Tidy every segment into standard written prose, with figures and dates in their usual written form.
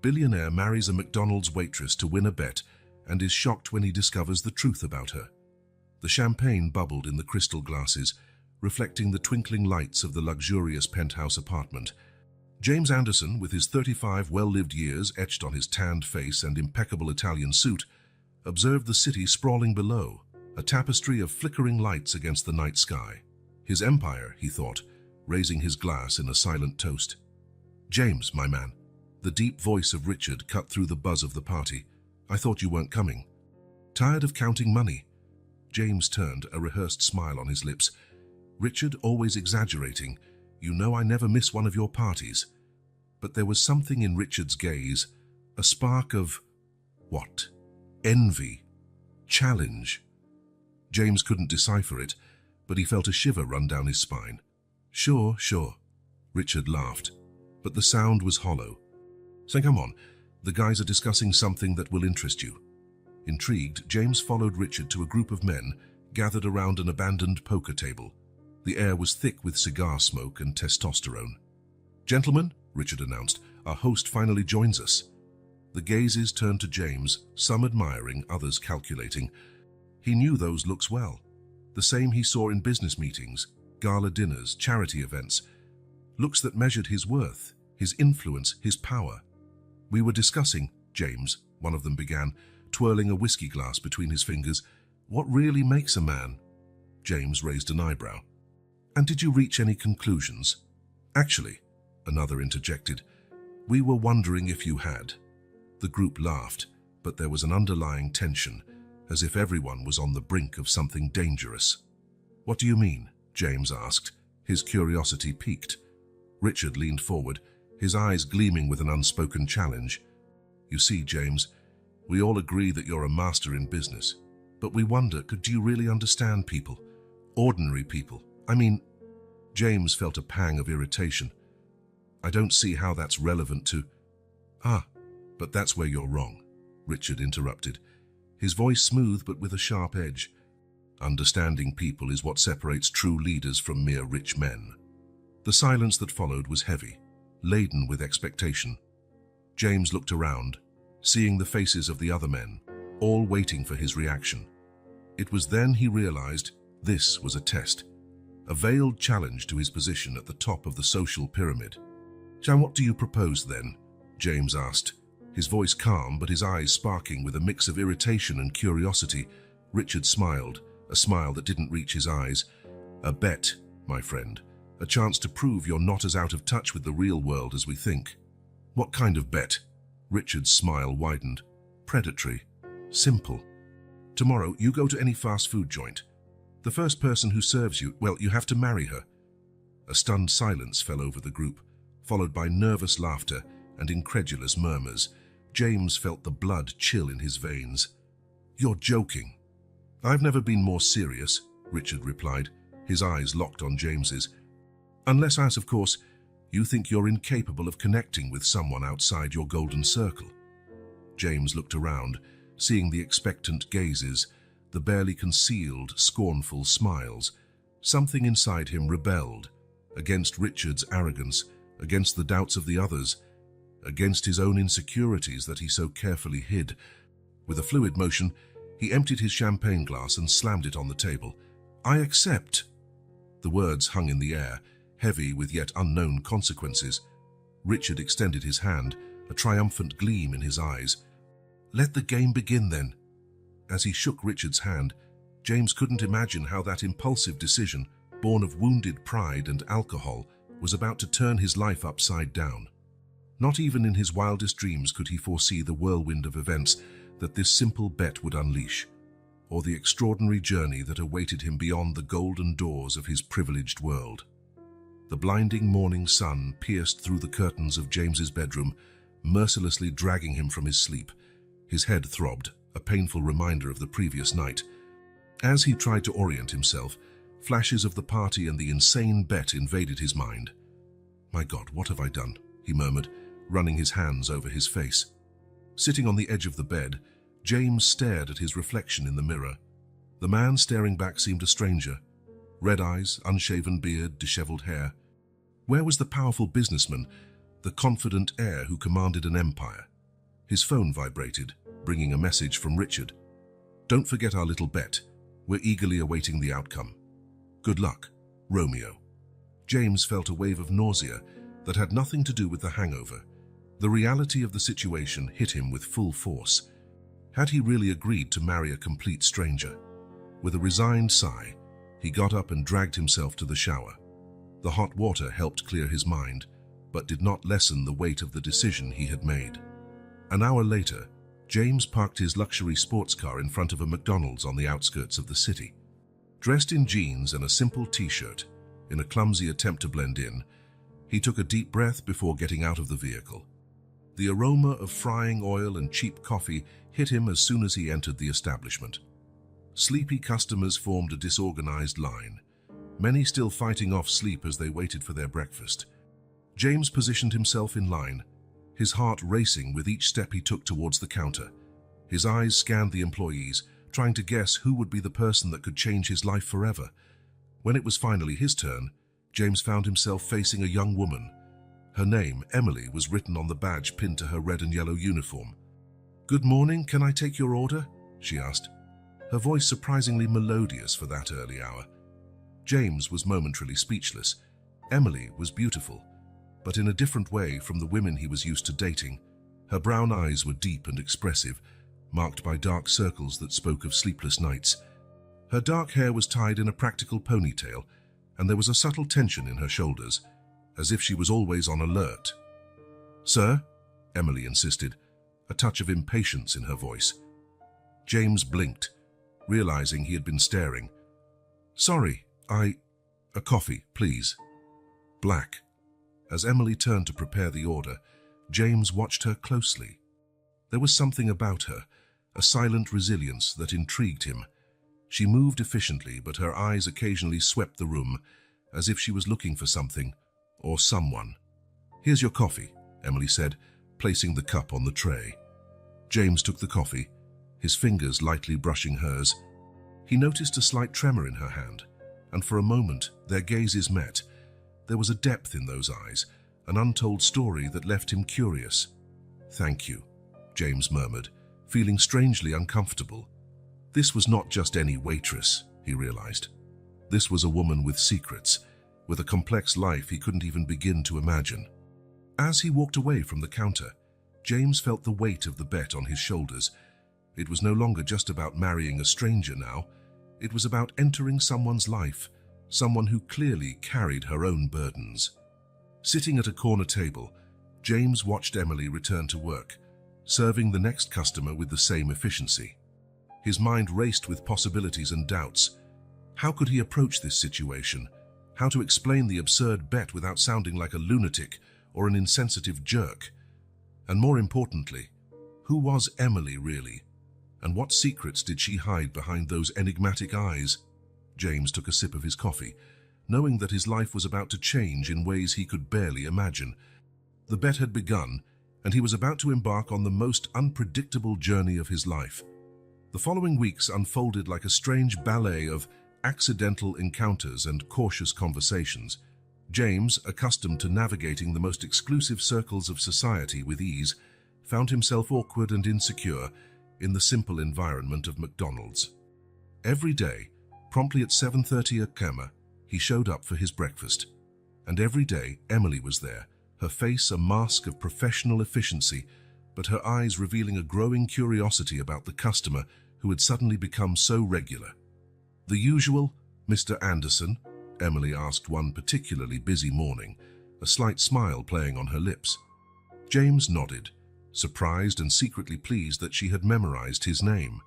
Billionaire marries a McDonald's waitress to win a bet and is shocked when he discovers the truth about her. The champagne bubbled in the crystal glasses, reflecting the twinkling lights of the luxurious penthouse apartment. James Anderson, with his 35 well-lived years etched on his tanned face and impeccable Italian suit, observed the city sprawling below, a tapestry of flickering lights against the night sky. His empire, he thought, raising his glass in a silent toast. "James, my man." The deep voice of Richard cut through the buzz of the party. "I thought you weren't coming." "Tired of counting money?" James turned, a rehearsed smile on his lips. "Richard, always exaggerating. You know I never miss one of your parties." But there was something in Richard's gaze, a spark of... what? Envy. Challenge. James couldn't decipher it, but he felt a shiver run down his spine. Sure. Richard laughed, but the sound was hollow. "So come on, the guys are discussing something that will interest you." Intrigued, James followed Richard to a group of men gathered around an abandoned poker table. The air was thick with cigar smoke and testosterone. "Gentlemen," Richard announced, "our host finally joins us." The gazes turned to James, some admiring, others calculating. He knew those looks well. The same he saw in business meetings, gala dinners, charity events. Looks that measured his worth, his influence, his power. "We were discussing, James," one of them began, twirling a whiskey glass between his fingers, "what really makes a man?" James raised an eyebrow. "And did you reach any conclusions?" "Actually," another interjected, "we were wondering if you had." The group laughed, but there was an underlying tension, as if everyone was on the brink of something dangerous. "What do you mean?" James asked, his curiosity piqued. Richard leaned forward, his eyes gleaming with an unspoken challenge. "You see, James, we all agree that you're a master in business, but we wonder, could you really understand people? Ordinary people? I mean..." James felt a pang of irritation. "I don't see how that's relevant to..." "Ah, but that's where you're wrong," Richard interrupted, his voice smooth but with a sharp edge. "Understanding people is what separates true leaders from mere rich men." The silence that followed was heavy, laden with expectation. James looked around, seeing the faces of the other men, all waiting for his reaction. It was then he realized this was a test, a veiled challenge to his position at the top of the social pyramid. "So what do you propose then?" James asked, his voice calm but his eyes sparking with a mix of irritation and curiosity. Richard smiled, a smile that didn't reach his eyes. "A bet, my friend. A chance to prove you're not as out of touch with the real world as we think." "What kind of bet?" Richard's smile widened. "Predatory. Simple. Tomorrow you go to any fast food joint. The first person who serves you, well, you have to marry her." A stunned silence fell over the group, followed by nervous laughter and incredulous murmurs. James felt the blood chill in his veins. "You're joking." "I've never been more serious," Richard replied, his eyes locked on James's. "Unless, as of course, you think you're incapable of connecting with someone outside your golden circle." James looked around, seeing the expectant gazes, the barely concealed, scornful smiles. Something inside him rebelled, against Richard's arrogance, against the doubts of the others, against his own insecurities that he so carefully hid. With a fluid motion, he emptied his champagne glass and slammed it on the table. "I accept." The words hung in the air, heavy with yet unknown consequences. Richard extended his hand, a triumphant gleam in his eyes. "Let the game begin then." As he shook Richard's hand, James couldn't imagine how that impulsive decision, born of wounded pride and alcohol, was about to turn his life upside down. Not even in his wildest dreams could he foresee the whirlwind of events that this simple bet would unleash, or the extraordinary journey that awaited him beyond the golden doors of his privileged world. The blinding morning sun pierced through the curtains of James's bedroom, mercilessly dragging him from his sleep. His head throbbed, a painful reminder of the previous night. As he tried to orient himself, flashes of the party and the insane bet invaded his mind. "My God, what have I done?" he murmured, running his hands over his face. Sitting on the edge of the bed, James stared at his reflection in the mirror. The man staring back seemed a stranger. Red eyes, unshaven beard, disheveled hair. Where was the powerful businessman, the confident heir who commanded an empire? His phone vibrated, bringing a message from Richard. "Don't forget our little bet. We're eagerly awaiting the outcome. Good luck, Romeo." James felt a wave of nausea that had nothing to do with the hangover. The reality of the situation hit him with full force. Had he really agreed to marry a complete stranger? With a resigned sigh, he got up and dragged himself to the shower. The hot water helped clear his mind, but did not lessen the weight of the decision he had made. An hour later, James parked his luxury sports car in front of a McDonald's on the outskirts of the city. Dressed in jeans and a simple t-shirt, in a clumsy attempt to blend in, he took a deep breath before getting out of the vehicle. The aroma of frying oil and cheap coffee hit him as soon as he entered the establishment. Sleepy customers formed a disorganized line, many still fighting off sleep as they waited for their breakfast. James positioned himself in line, his heart racing with each step he took towards the counter. His eyes scanned the employees, trying to guess who would be the person that could change his life forever. When it was finally his turn, James found himself facing a young woman. Her name, Emily, was written on the badge pinned to her red and yellow uniform. "Good morning, can I take your order?" she asked, her voice surprisingly melodious for that early hour. James was momentarily speechless. Emily was beautiful, but in a different way from the women he was used to dating. Her brown eyes were deep and expressive, marked by dark circles that spoke of sleepless nights. Her dark hair was tied in a practical ponytail, and there was a subtle tension in her shoulders, as if she was always on alert. "Sir?" Emily insisted, a touch of impatience in her voice. James blinked, realizing he had been staring. "Sorry, a coffee, please." Black. As Emily turned to prepare the order, James watched her closely. There was something about her, a silent resilience that intrigued him. She moved efficiently, but her eyes occasionally swept the room, as if she was looking for something, or someone. "Here's your coffee," Emily said, placing the cup on the tray. James took the coffee, his fingers lightly brushing hers. He noticed a slight tremor in her hand, and for a moment their gazes met. There was a depth in those eyes, an untold story that left him curious. "Thank you," James murmured, feeling strangely uncomfortable. This was not just any waitress, he realized. This was a woman with secrets, with a complex life he couldn't even begin to imagine. As he walked away from the counter, James felt the weight of the bet on his shoulders. It was no longer just about marrying a stranger now. It was about entering someone's life, someone who clearly carried her own burdens. Sitting at a corner table, James watched Emily return to work, serving the next customer with the same efficiency. His mind raced with possibilities and doubts. How could he approach this situation? How to explain the absurd bet without sounding like a lunatic or an insensitive jerk? And more importantly, who was Emily really? And what secrets did she hide behind those enigmatic eyes? James took a sip of his coffee, knowing that his life was about to change in ways he could barely imagine. The bet had begun, and he was about to embark on the most unpredictable journey of his life. The following weeks unfolded like a strange ballet of accidental encounters and cautious conversations. James, accustomed to navigating the most exclusive circles of society with ease, found himself awkward and insecure in the simple environment of McDonald's. Every day, promptly at 7:30 a.m., he showed up for his breakfast. And every day, Emily was there, her face a mask of professional efficiency, but her eyes revealing a growing curiosity about the customer who had suddenly become so regular. "The usual, Mr. Anderson?" Emily asked one particularly busy morning, a slight smile playing on her lips. James nodded, surprised and secretly pleased that she had memorized his name.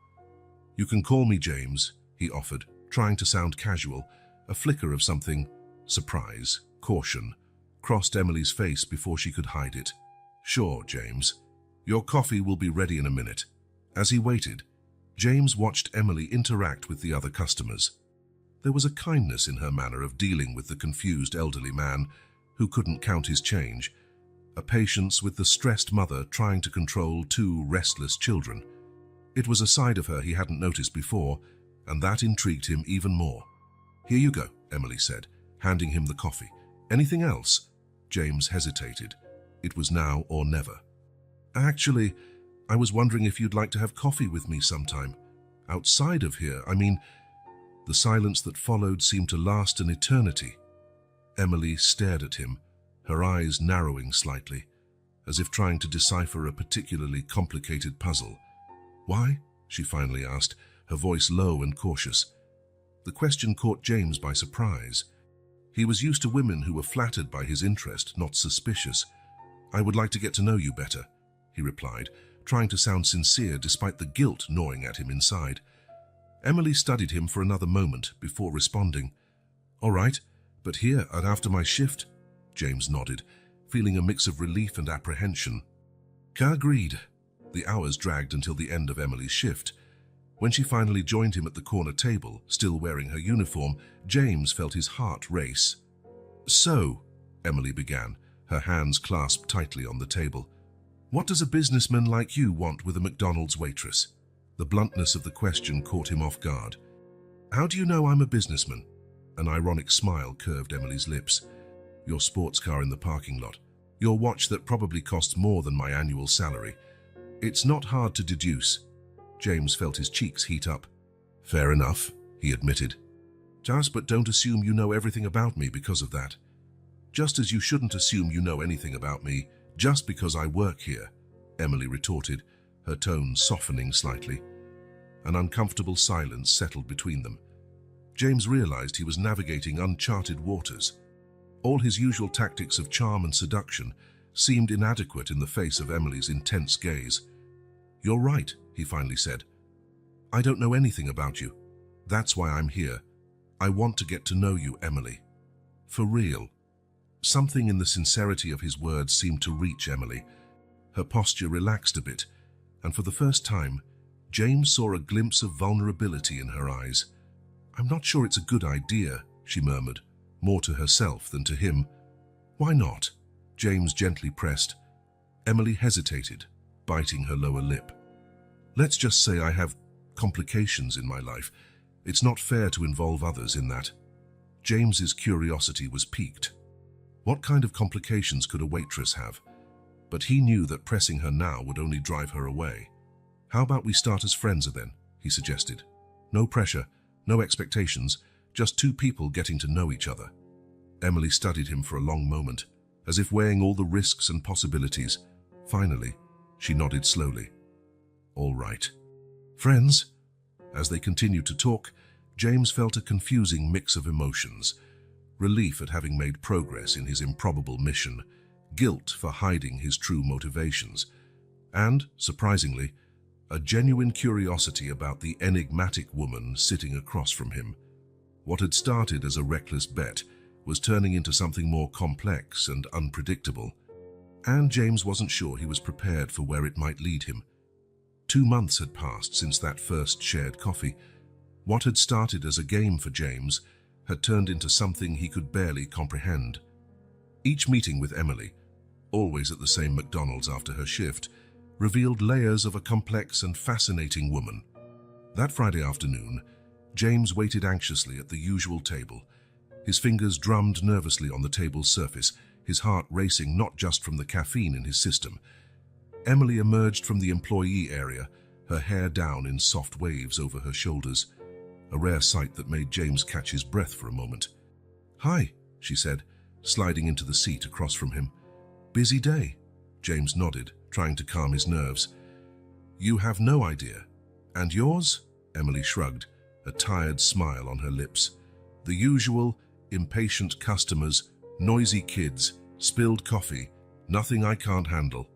"You can call me James," he offered, trying to sound casual. A flicker of something, surprise, caution, crossed Emily's face before she could hide it. "Sure, James. Your coffee will be ready in a minute." As he waited, James watched Emily interact with the other customers. There was a kindness in her manner of dealing with the confused elderly man who couldn't count his change, a patience with the stressed mother trying to control two restless children. It was a side of her he hadn't noticed before, and that intrigued him even more. "Here you go," Emily said, handing him the coffee. "Anything else?" James hesitated. It was now or never. "Actually, I was wondering if you'd like to have coffee with me sometime. Outside of here, I mean." The silence that followed seemed to last an eternity. Emily stared at him, her eyes narrowing slightly, as if trying to decipher a particularly complicated puzzle. "Why?" she finally asked, her voice low and cautious. The question caught James by surprise. He was used to women who were flattered by his interest, not suspicious. "I would like to get to know you better," he replied, trying to sound sincere despite the guilt gnawing at him inside. Emily studied him for another moment before responding. "All right, but here and after my shift?" James nodded, feeling a mix of relief and apprehension. Agreed. The hours dragged until the end of Emily's shift. When she finally joined him at the corner table, still wearing her uniform, James felt his heart race. "So," Emily began, her hands clasped tightly on the table, "what does a businessman like you want with a McDonald's waitress?" The bluntness of the question caught him off guard. "How do you know I'm a businessman?" An ironic smile curved Emily's lips. "Your sports car in the parking lot. Your watch that probably costs more than my annual salary. It's not hard to deduce." James felt his cheeks heat up. "Fair enough," he admitted. "Just but don't assume you know everything about me because of that. Just as you shouldn't assume you know anything about me just because I work here," Emily retorted, her tone softening slightly. An uncomfortable silence settled between them. James realized he was navigating uncharted waters. All his usual tactics of charm and seduction seemed inadequate in the face of Emily's intense gaze. "You're right," he finally said. "I don't know anything about you. That's why I'm here. I want to get to know you, Emily. For real." Something in the sincerity of his words seemed to reach Emily. Her posture relaxed a bit, and for the first time, James saw a glimpse of vulnerability in her eyes. "I'm not sure it's a good idea," she murmured, more to herself than to him. "Why not?" James gently pressed. Emily hesitated, biting her lower lip. "Let's just say I have complications in my life. It's not fair to involve others in that." James's curiosity was piqued. What kind of complications could a waitress have? But he knew that pressing her now would only drive her away. "How about we start as friends then?" he suggested. "No pressure, no expectations, just two people getting to know each other." Emily studied him for a long moment, as if weighing all the risks and possibilities. Finally, she nodded slowly. "All right." "Friends?" As they continued to talk, James felt a confusing mix of emotions. Relief at having made progress in his improbable mission, guilt for hiding his true motivations, and, surprisingly, a genuine curiosity about the enigmatic woman sitting across from him. What had started as a reckless bet was turning into something more complex and unpredictable, and James wasn't sure he was prepared for where it might lead him. 2 months had passed since that first shared coffee. What had started as a game for James had turned into something he could barely comprehend. Each meeting with Emily, always at the same McDonald's after her shift, revealed layers of a complex and fascinating woman. That Friday afternoon, James waited anxiously at the usual table. His fingers drummed nervously on the table's surface, his heart racing not just from the caffeine in his system. Emily emerged from the employee area, her hair down in soft waves over her shoulders, a rare sight that made James catch his breath for a moment. "Hi," she said, sliding into the seat across from him. "Busy day?" James nodded, trying to calm his nerves. "You have no idea. And yours?" Emily shrugged, a tired smile on her lips. "The usual, impatient customers, noisy kids, spilled coffee, nothing I can't handle."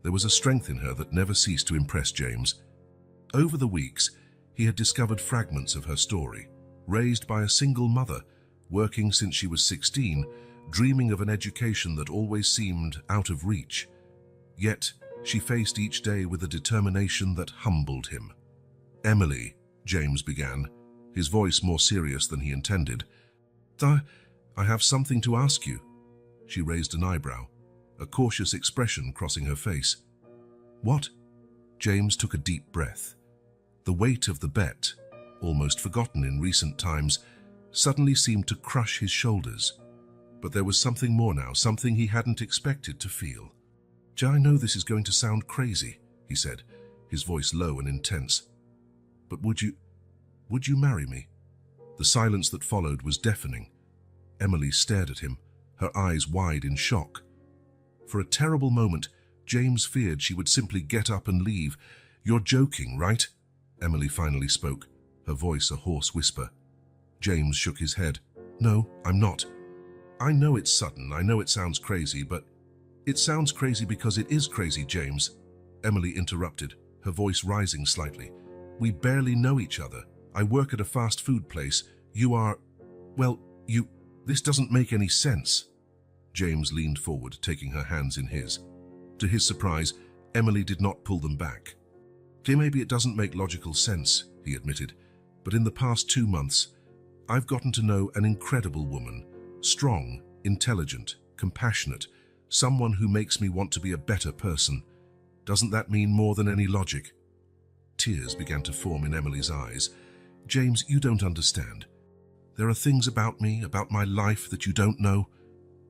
There was a strength in her that never ceased to impress James. Over the weeks, he had discovered fragments of her story, raised by a single mother, working since she was 16, dreaming of an education that always seemed out of reach. Yet, she faced each day with a determination that humbled him. "Emily," James began, his voice more serious than he intended. I have something to ask you." She raised an eyebrow, a cautious expression crossing her face. "What?" James took a deep breath. The weight of the bet, almost forgotten in recent times, suddenly seemed to crush his shoulders. But there was something more now, something he hadn't expected to feel. "I know this is going to sound crazy," he said, his voice low and intense. "But would you marry me?" The silence that followed was deafening. Emily stared at him, her eyes wide in shock. For a terrible moment, James feared she would simply get up and leave. "You're joking, right?" Emily finally spoke, her voice a hoarse whisper. James shook his head. "No, I'm not. I know it's sudden, I know it sounds crazy, but it sounds crazy because it is crazy, James." Emily interrupted, her voice rising slightly. "We barely know each other. I work at a fast food place. You are... well, this doesn't make any sense." James leaned forward, taking her hands in his. To his surprise, Emily did not pull them back. "Okay, maybe it doesn't make logical sense," he admitted, "but in the past 2 months, I've gotten to know an incredible woman. Strong, intelligent, compassionate, someone who makes me want to be a better person. Doesn't that mean more than any logic?" Tears began to form in Emily's eyes. "James, you don't understand. There are things about me, about my life, that you don't know."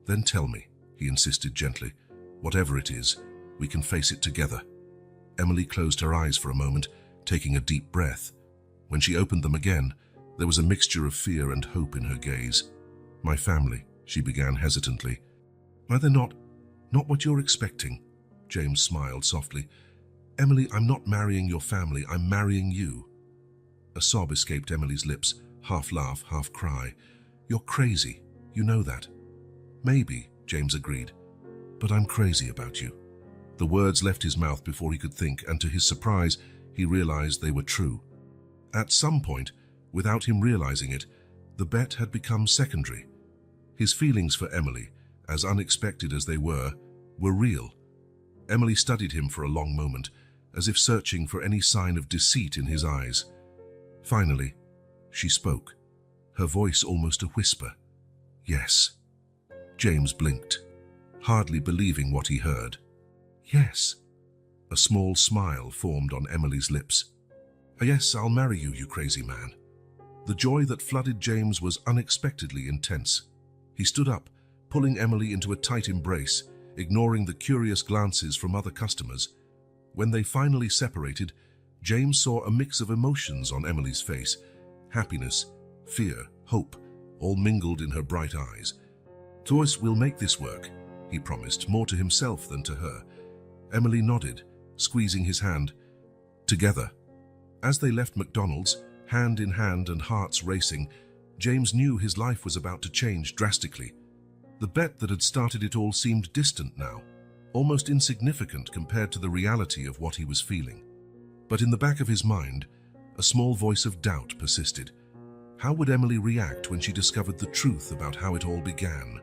"Then tell me," he insisted gently. "Whatever it is, we can face it together." Emily closed her eyes for a moment, taking a deep breath. When she opened them again, there was a mixture of fear and hope in her gaze. "My family," she began hesitantly. "Are they not what you're expecting?" James smiled softly. "Emily, I'm not marrying your family, I'm marrying you." A sob escaped Emily's lips, half laugh, half cry. "You're crazy, you know that." "Maybe," James agreed, "but I'm crazy about you." The words left his mouth before he could think, and to his surprise, he realized they were true. At some point, without him realizing it, the bet had become secondary. His feelings for Emily, as unexpected as they were real. Emily studied him for a long moment, as if searching for any sign of deceit in his eyes. Finally, she spoke, her voice almost a whisper. "Yes." James blinked, hardly believing what he heard. "Yes." A small smile formed on Emily's lips. "Yes, I'll marry you, you crazy man." The joy that flooded James was unexpectedly intense. He stood up, pulling Emily into a tight embrace, ignoring the curious glances from other customers. When they finally separated, James saw a mix of emotions on Emily's face: happiness, fear, hope, all mingled in her bright eyes. "Toys, we'll make this work," he promised, more to himself than to her. Emily nodded, squeezing his hand. Together. As they left McDonald's, hand in hand and hearts racing, James knew his life was about to change drastically. The bet that had started it all seemed distant now, almost insignificant compared to the reality of what he was feeling. But in the back of his mind, a small voice of doubt persisted. How would Emily react when she discovered the truth about how it all began?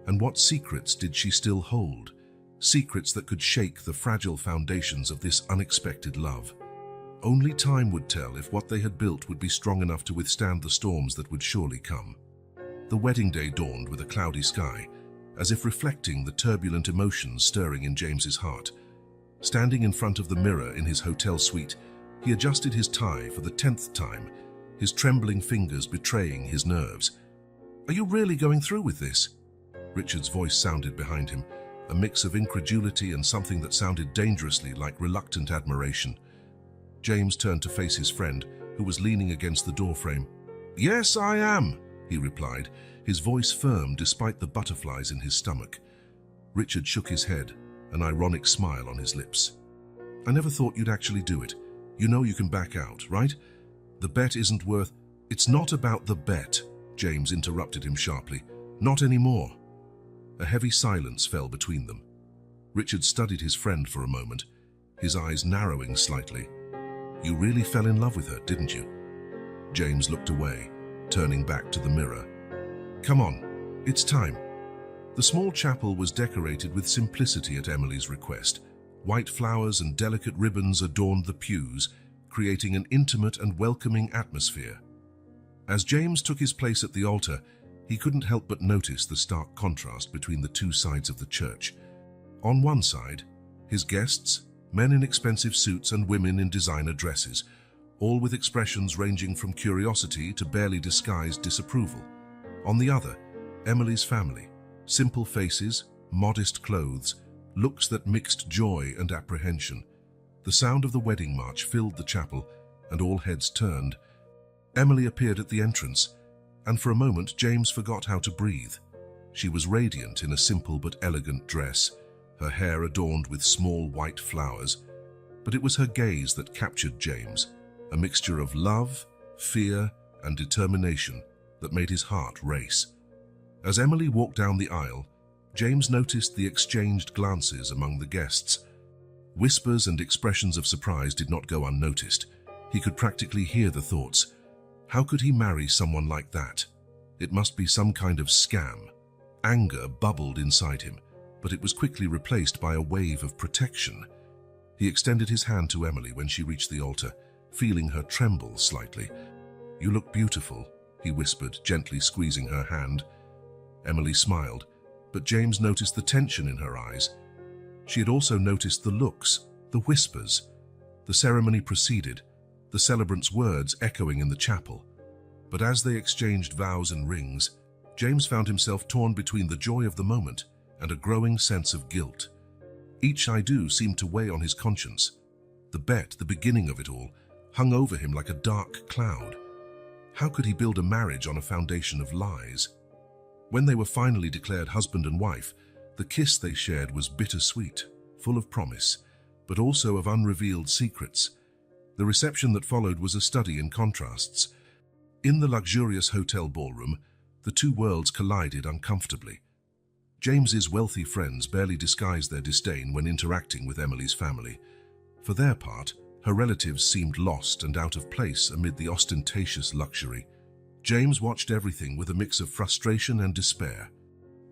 And what secrets did she still hold? Secrets that could shake the fragile foundations of this unexpected love. Only time would tell if what they had built would be strong enough to withstand the storms that would surely come. The wedding day dawned with a cloudy sky, as if reflecting the turbulent emotions stirring in James's heart. Standing in front of the mirror in his hotel suite, he adjusted his tie for the 10th time, his trembling fingers betraying his nerves. "Are you really going through with this?" Richard's voice sounded behind him, a mix of incredulity and something that sounded dangerously like reluctant admiration. James turned to face his friend, who was leaning against the doorframe. "Yes, I am," he replied, his voice firm despite the butterflies in his stomach. Richard shook his head, an ironic smile on his lips. "I never thought you'd actually do it. You know you can back out, right? The bet isn't worth—" "It's not about the bet," James interrupted him sharply. "Not anymore." A heavy silence fell between them. Richard studied his friend for a moment, his eyes narrowing slightly. "You really fell in love with her, didn't you?" James looked away, turning back to the mirror. "Come on, it's time." The small chapel was decorated with simplicity at Emily's request. White flowers and delicate ribbons adorned the pews, creating an intimate and welcoming atmosphere. As James took his place at the altar, he couldn't help but notice the stark contrast between the two sides of the church. On one side, his guests, men in expensive suits and women in designer dresses, all with expressions ranging from curiosity to barely disguised disapproval. On the other, Emily's family, simple faces, modest clothes, looks that mixed joy and apprehension. The sound of the wedding march filled the chapel, and all heads turned. Emily appeared at the entrance, and for a moment James forgot how to breathe. She was radiant in a simple but elegant dress, her hair adorned with small white flowers. But it was her gaze that captured James, a mixture of love, fear, and determination that made his heart race. As Emily walked down the aisle, James noticed the exchanged glances among the guests. Whispers and expressions of surprise did not go unnoticed. He could practically hear the thoughts. How could he marry someone like that? It must be some kind of scam. Anger bubbled inside him, but it was quickly replaced by a wave of protection. He extended his hand to Emily when she reached the altar, feeling her tremble slightly. "You look beautiful," he whispered, gently squeezing her hand. Emily smiled, but James noticed the tension in her eyes. She had also noticed the looks, the whispers. The ceremony proceeded, the celebrants' words echoing in the chapel. But as they exchanged vows and rings, James found himself torn between the joy of the moment and a growing sense of guilt. Each "I do" seemed to weigh on his conscience. The bet, the beginning of it all, hung over him like a dark cloud. How could he build a marriage on a foundation of lies? When they were finally declared husband and wife, the kiss they shared was bittersweet, full of promise, but also of unrevealed secrets. The reception that followed was a study in contrasts. In the luxurious hotel ballroom, the two worlds collided uncomfortably. James's wealthy friends barely disguised their disdain when interacting with Emily's family. For their part, her relatives seemed lost and out of place amid the ostentatious luxury. James watched everything with a mix of frustration and despair.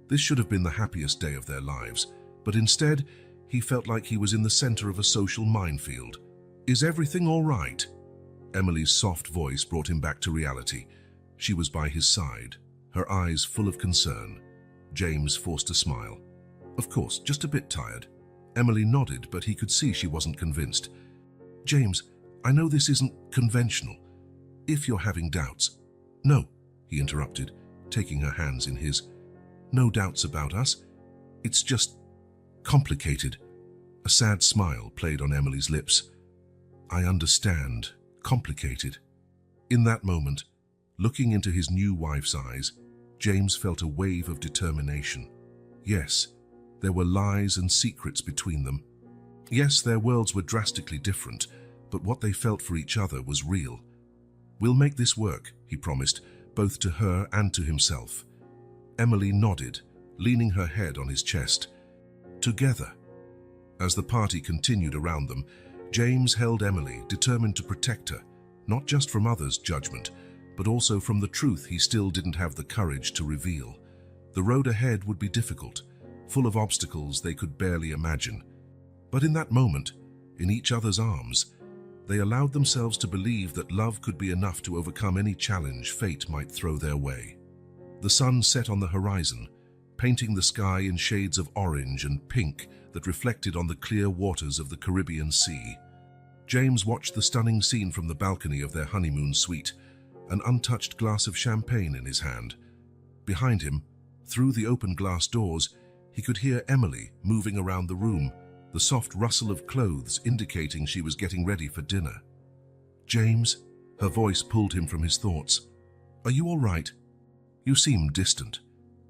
This should have been the happiest day of their lives, but instead, he felt like he was in the center of a social minefield. "Is everything all right?" Emily's soft voice brought him back to reality. She was by his side, her eyes full of concern. James forced a smile. "Of course, just a bit tired." Emily nodded, but he could see she wasn't convinced. "James, I know this isn't conventional. If you're having doubts—" "No," he interrupted, taking her hands in his. "No doubts about us. It's just complicated." A sad smile played on Emily's lips. "I understand. Complicated." In that moment, looking into his new wife's eyes, James felt a wave of determination. Yes, there were lies and secrets between them. Yes, their worlds were drastically different, but what they felt for each other was real. "We'll make this work," he promised, both to her and to himself. Emily nodded, leaning her head on his chest. "Together." As the party continued around them, James held Emily, determined to protect her, not just from others' judgment, but also from the truth he still didn't have the courage to reveal. The road ahead would be difficult, full of obstacles they could barely imagine. But in that moment, in each other's arms, they allowed themselves to believe that love could be enough to overcome any challenge fate might throw their way. The sun set on the horizon, painting the sky in shades of orange and pink that reflected on the clear waters of the Caribbean Sea. James watched the stunning scene from the balcony of their honeymoon suite, an untouched glass of champagne in his hand. Behind him, through the open glass doors, he could hear Emily moving around the room, the soft rustle of clothes indicating she was getting ready for dinner. "James," her voice pulled him from his thoughts. "Are you all right? You seem distant."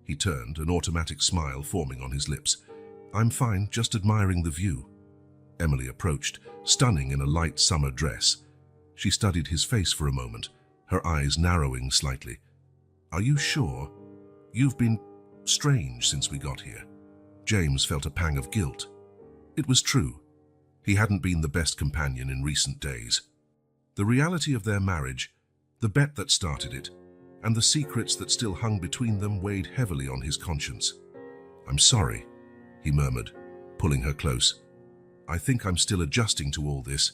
He turned, an automatic smile forming on his lips. "I'm fine, just admiring the view." Emily approached, stunning in a light summer dress. She studied his face for a moment, her eyes narrowing slightly. "Are you sure? You've been strange since we got here." James felt a pang of guilt. It was true. He hadn't been the best companion in recent days. The reality of their marriage, the bet that started it, and the secrets that still hung between them weighed heavily on his conscience. "I'm sorry," he murmured, pulling her close. "I think I'm still adjusting to all this."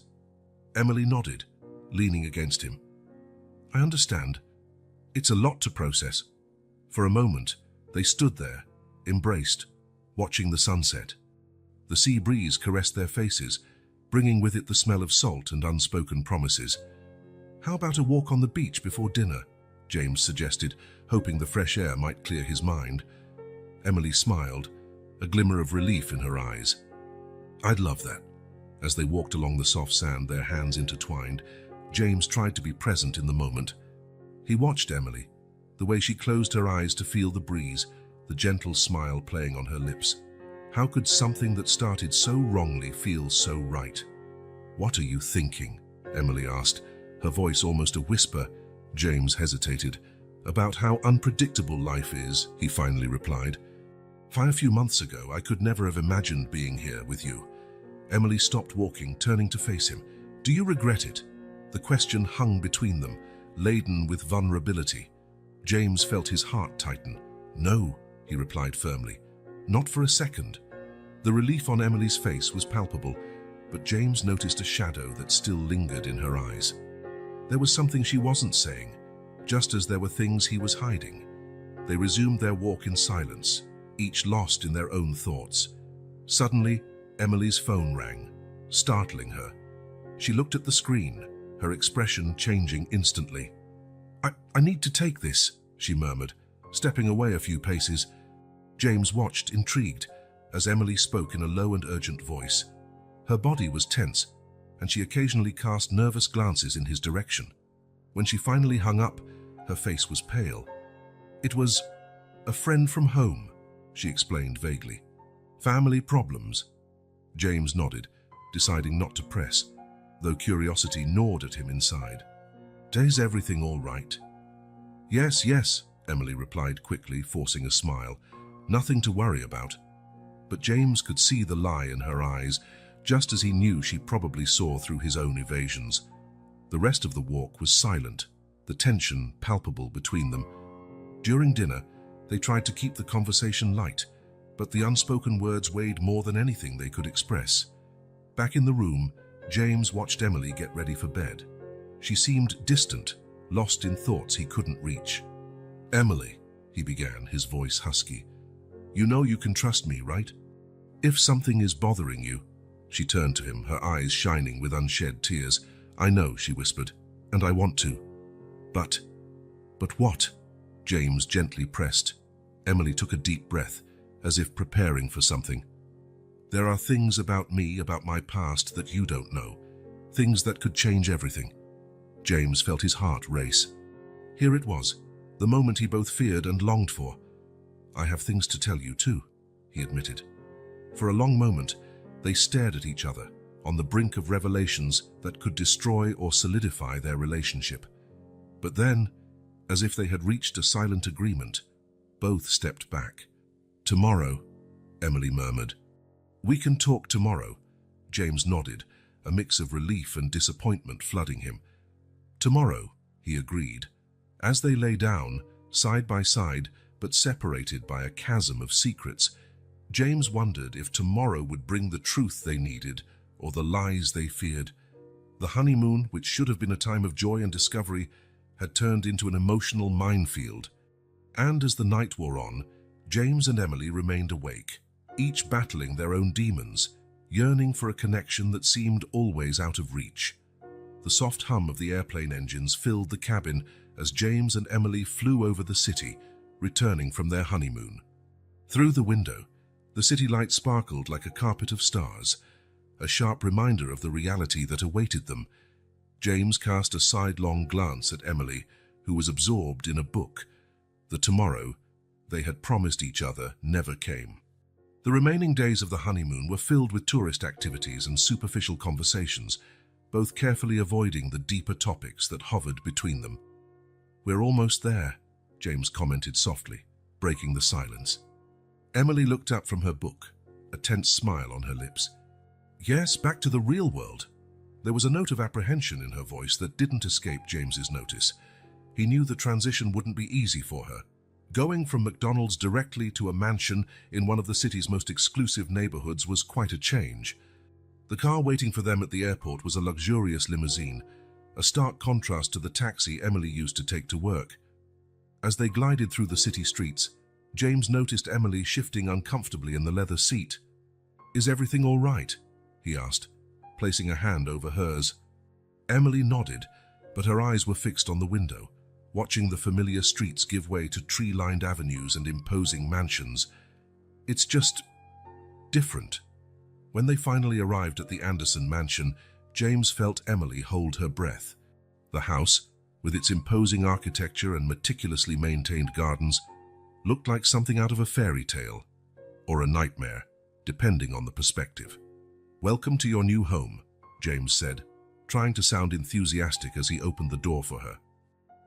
Emily nodded, leaning against him. "I understand. It's a lot to process." For a moment, they stood there, embraced, watching the sunset. The sea breeze caressed their faces, bringing with it the smell of salt and unspoken promises. "How about a walk on the beach before dinner?" James suggested, hoping the fresh air might clear his mind. Emily smiled, a glimmer of relief in her eyes. "I'd love that. As they walked along the soft sand, their hands intertwined, James tried to be present in the moment. He watched Emily, the way she closed her eyes to feel the breeze, the gentle smile playing on her lips. How could something that started so wrongly feel so right? "What are you thinking?" Emily asked, her voice almost a whisper. James hesitated. "About how unpredictable life is," he finally replied. "A few months ago, I could never have imagined being here with you." Emily stopped walking, turning to face him. "Do you regret it?" The question hung between them, laden with vulnerability. James felt his heart tighten. "No," he replied firmly. "Not for a second." The relief on Emily's face was palpable, but James noticed a shadow that still lingered in her eyes. There was something she wasn't saying, just as there were things he was hiding. They resumed their walk in silence, each lost in their own thoughts. Suddenly, Emily's phone rang, startling her. She looked at the screen, her expression changing instantly. I need to take this," she murmured, stepping away a few paces. James watched, intrigued, as Emily spoke in a low and urgent voice. Her body was tense, and she occasionally cast nervous glances in his direction. When she finally hung up, her face was pale. "It was a friend from home," she explained vaguely. "Family problems." James nodded, deciding not to press, though curiosity gnawed at him inside. "Is everything all right?" Yes, Emily replied quickly, forcing a smile. "Nothing to worry about." But James could see the lie in her eyes, just as he knew she probably saw through his own evasions. The rest of the walk was silent, the tension palpable between them. During dinner, they tried to keep the conversation light, but the unspoken words weighed more than anything they could express. Back in the room, James watched Emily get ready for bed. She seemed distant, lost in thoughts he couldn't reach. "Emily," he began, his voice husky, "you know you can trust me, right? If something is bothering you." She turned to him, her eyes shining with unshed tears. "I know," she whispered, "and I want to." But what?" James gently pressed. Emily took a deep breath, as if preparing for something. "There are things about me, about my past, that you don't know. Things that could change everything." James felt his heart race. Here it was, the moment he both feared and longed for. "I have things to tell you too," he admitted. For a long moment, they stared at each other, on the brink of revelations that could destroy or solidify their relationship. But then, as if they had reached a silent agreement, both stepped back. "Tomorrow," Emily murmured. "We can talk tomorrow," James nodded, a mix of relief and disappointment flooding him. "Tomorrow," he agreed. As they lay down, side by side, but separated by a chasm of secrets, James wondered if tomorrow would bring the truth they needed or the lies they feared. The honeymoon, which should have been a time of joy and discovery, had turned into an emotional minefield. And as the night wore on, James and Emily remained awake, each battling their own demons, yearning for a connection that seemed always out of reach. The soft hum of the airplane engines filled the cabin as James and Emily flew over the city, returning from their honeymoon. Through the window, the city lights sparkled like a carpet of stars, a sharp reminder of the reality that awaited them. James cast a sidelong glance at Emily, who was absorbed in a book. The tomorrow they had promised each other never came. The remaining days of the honeymoon were filled with tourist activities and superficial conversations, both carefully avoiding the deeper topics that hovered between them. "We're almost there," James commented softly, breaking the silence. Emily looked up from her book, a tense smile on her lips. "Yes, back to the real world." There was a note of apprehension in her voice that didn't escape James's notice. He knew the transition wouldn't be easy for her. Going from McDonald's directly to a mansion in one of the city's most exclusive neighborhoods was quite a change. The car waiting for them at the airport was a luxurious limousine, a stark contrast to the taxi Emily used to take to work. As they glided through the city streets, James noticed Emily shifting uncomfortably in the leather seat. "Is everything all right?" he asked, placing a hand over hers. Emily nodded, but her eyes were fixed on the window, watching the familiar streets give way to tree-lined avenues and imposing mansions. "It's just different." When they finally arrived at the Anderson mansion, James felt Emily hold her breath. The house, with its imposing architecture and meticulously maintained gardens, looked like something out of a fairy tale, or a nightmare, depending on the perspective. "Welcome to your new home," James said, trying to sound enthusiastic as he opened the door for her.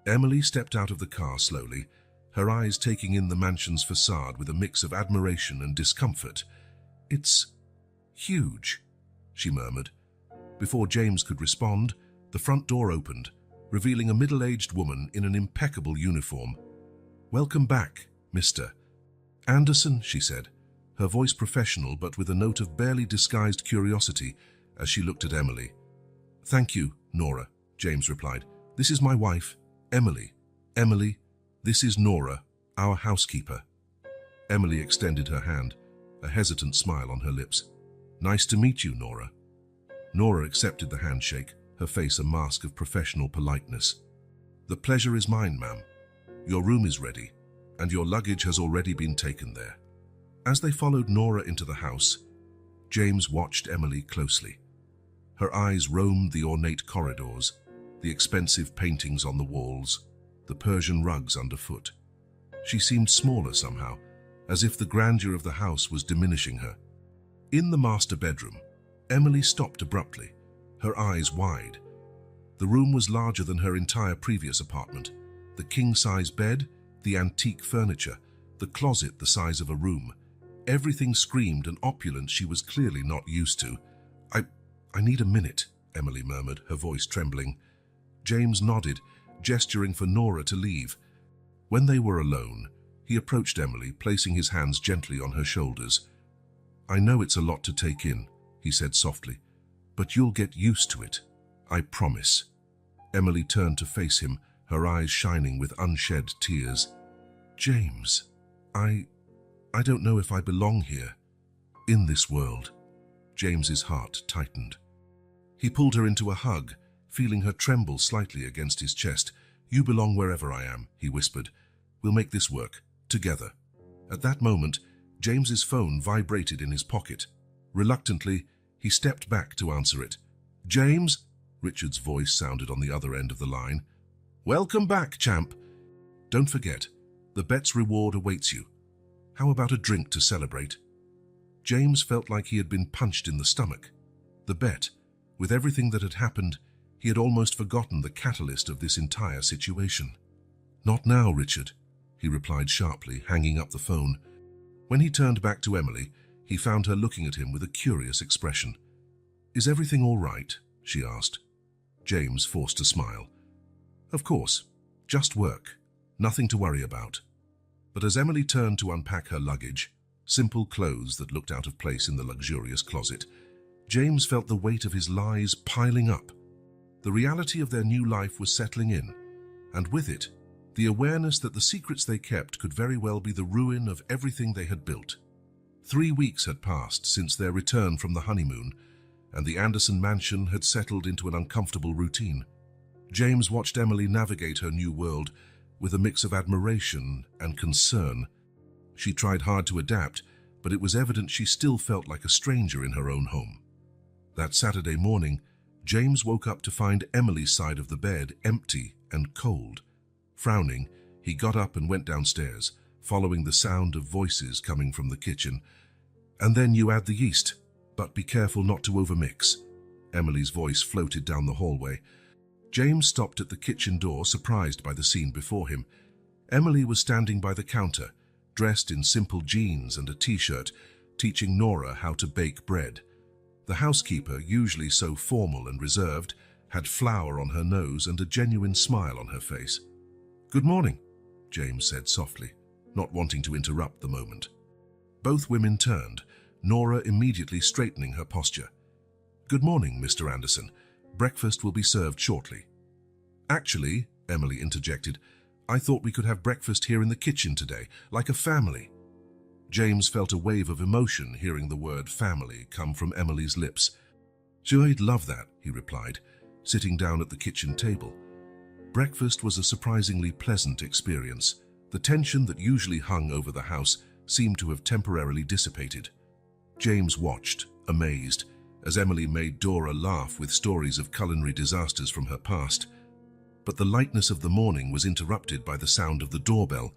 Emily stepped out of the car slowly, her eyes taking in the mansion's facade with a mix of admiration and discomfort. "It's huge," she murmured. Before James could respond, the front door opened, revealing a middle-aged woman in an impeccable uniform. "Welcome back, Mr. Anderson," she said, her voice professional but with a note of barely disguised curiosity as she looked at Emily. "Thank you, Nora," James replied. "This is my wife, Emily. Emily, this is Nora, our housekeeper." Emily extended her hand, a hesitant smile on her lips. "Nice to meet you, Nora." Nora accepted the handshake, her face a mask of professional politeness. "The pleasure is mine, ma'am. Your room is ready, and your luggage has already been taken there." As they followed Nora into the house, James watched Emily closely. Her eyes roamed the ornate corridors, the expensive paintings on the walls, the Persian rugs underfoot. She seemed smaller somehow, as if the grandeur of the house was diminishing her. In the master bedroom, Emily stopped abruptly, her eyes wide. The room was larger than her entire previous apartment. The king-size bed, the antique furniture, the closet the size of a room. Everything screamed an opulence she was clearly not used to. I need a minute," Emily murmured, her voice trembling. James nodded, gesturing for Nora to leave. When they were alone, he approached Emily, placing his hands gently on her shoulders. "I know it's a lot to take in," he said softly, "but you'll get used to it. I promise." Emily turned to face him, her eyes shining with unshed tears. "James, I don't know if I belong here, in this world." James's heart tightened. He pulled her into a hug, feeling her tremble slightly against his chest. "You belong wherever I am," he whispered. "We'll make this work, together." At that moment, James's phone vibrated in his pocket. Reluctantly, he stepped back to answer it. "James?" Richard's voice sounded on the other end of the line. "Welcome back, champ. Don't forget, the bet's reward awaits you. How about a drink to celebrate?" James felt like he had been punched in the stomach. The bet, with everything that had happened, he had almost forgotten the catalyst of this entire situation. "Not now, Richard," he replied sharply, hanging up the phone. When he turned back to Emily, he found her looking at him with a curious expression. "Is everything all right?" she asked. James forced a smile. "Of course, just work. Nothing to worry about." But as Emily turned to unpack her luggage, simple clothes that looked out of place in the luxurious closet, James felt the weight of his lies piling up. The reality of their new life was settling in, and with it, the awareness that the secrets they kept could very well be the ruin of everything they had built. 3 weeks had passed since their return from the honeymoon, and the Anderson mansion had settled into an uncomfortable routine. James watched Emily navigate her new world with a mix of admiration and concern. She tried hard to adapt, but it was evident she still felt like a stranger in her own home. That Saturday morning, James woke up to find Emily's side of the bed empty and cold. Frowning, he got up and went downstairs, following the sound of voices coming from the kitchen. "And then you add the yeast, but be careful not to overmix." Emily's voice floated down the hallway. James stopped at the kitchen door, surprised by the scene before him. Emily was standing by the counter, dressed in simple jeans and a t-shirt, teaching Nora how to bake bread. The housekeeper, usually so formal and reserved, had flour on her nose and a genuine smile on her face. "Good morning," James said softly, not wanting to interrupt the moment. Both women turned, Nora immediately straightening her posture. "Good morning, Mr. Anderson. Breakfast will be served shortly." "Actually," Emily interjected, "I thought we could have breakfast here in the kitchen today, like a family." James felt a wave of emotion hearing the word family come from Emily's lips. "Sure, I'd love that," he replied, sitting down at the kitchen table. Breakfast was a surprisingly pleasant experience. The tension that usually hung over the house seemed to have temporarily dissipated. James watched, amazed, as Emily made Dora laugh with stories of culinary disasters from her past. But the lightness of the morning was interrupted by the sound of the doorbell.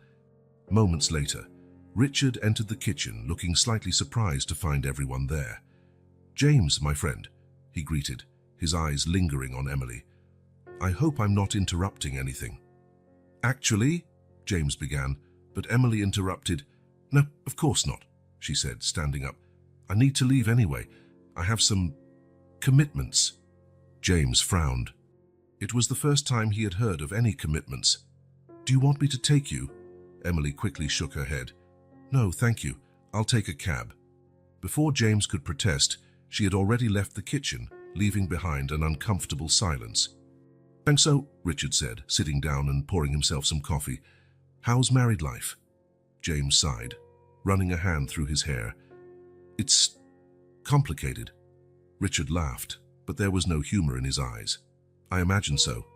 Moments later, Richard entered the kitchen, looking slightly surprised to find everyone there. "James, my friend," he greeted, his eyes lingering on Emily. "I hope I'm not interrupting anything." "Actually," James began, but Emily interrupted. "No, of course not," she said, standing up. "I need to leave anyway. I have some commitments." James frowned. It was the first time he had heard of any commitments. "Do you want me to take you?" Emily quickly shook her head. "No, thank you. I'll take a cab." Before James could protest, she had already left the kitchen, leaving behind an uncomfortable silence. "Thanks so," Richard said, sitting down and pouring himself some coffee. "How's married life?" James sighed, running a hand through his hair. "It's complicated." Richard laughed, but there was no humor in his eyes. "I imagine so.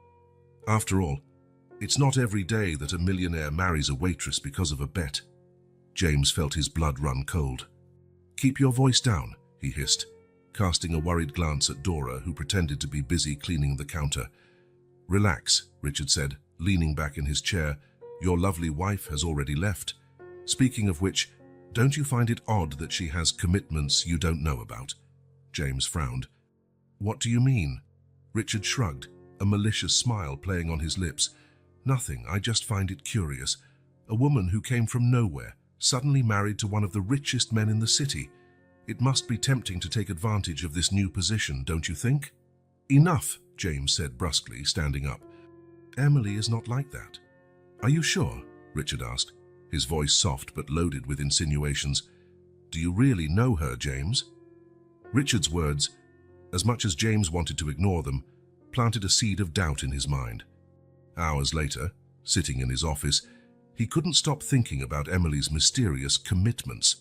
After all, it's not every day that a millionaire marries a waitress because of a bet." James felt his blood run cold. "Keep your voice down," he hissed, casting a worried glance at Dora, who pretended to be busy cleaning the counter. "Relax," Richard said, leaning back in his chair. "Your lovely wife has already left. Speaking of which, don't you find it odd that she has commitments you don't know about?" James frowned. "What do you mean?" Richard shrugged, a malicious smile playing on his lips. "Nothing, I just find it curious. A woman who came from nowhere, suddenly married to one of the richest men in the city. It must be tempting to take advantage of this new position, don't you think?" "Enough," James said brusquely, standing up. "Emily is not like that." "Are you sure?" Richard asked, his voice soft but loaded with insinuations. "Do you really know her, James?" Richard's words, as much as James wanted to ignore them, planted a seed of doubt in his mind. Hours later, sitting in his office, he couldn't stop thinking about Emily's mysterious commitments.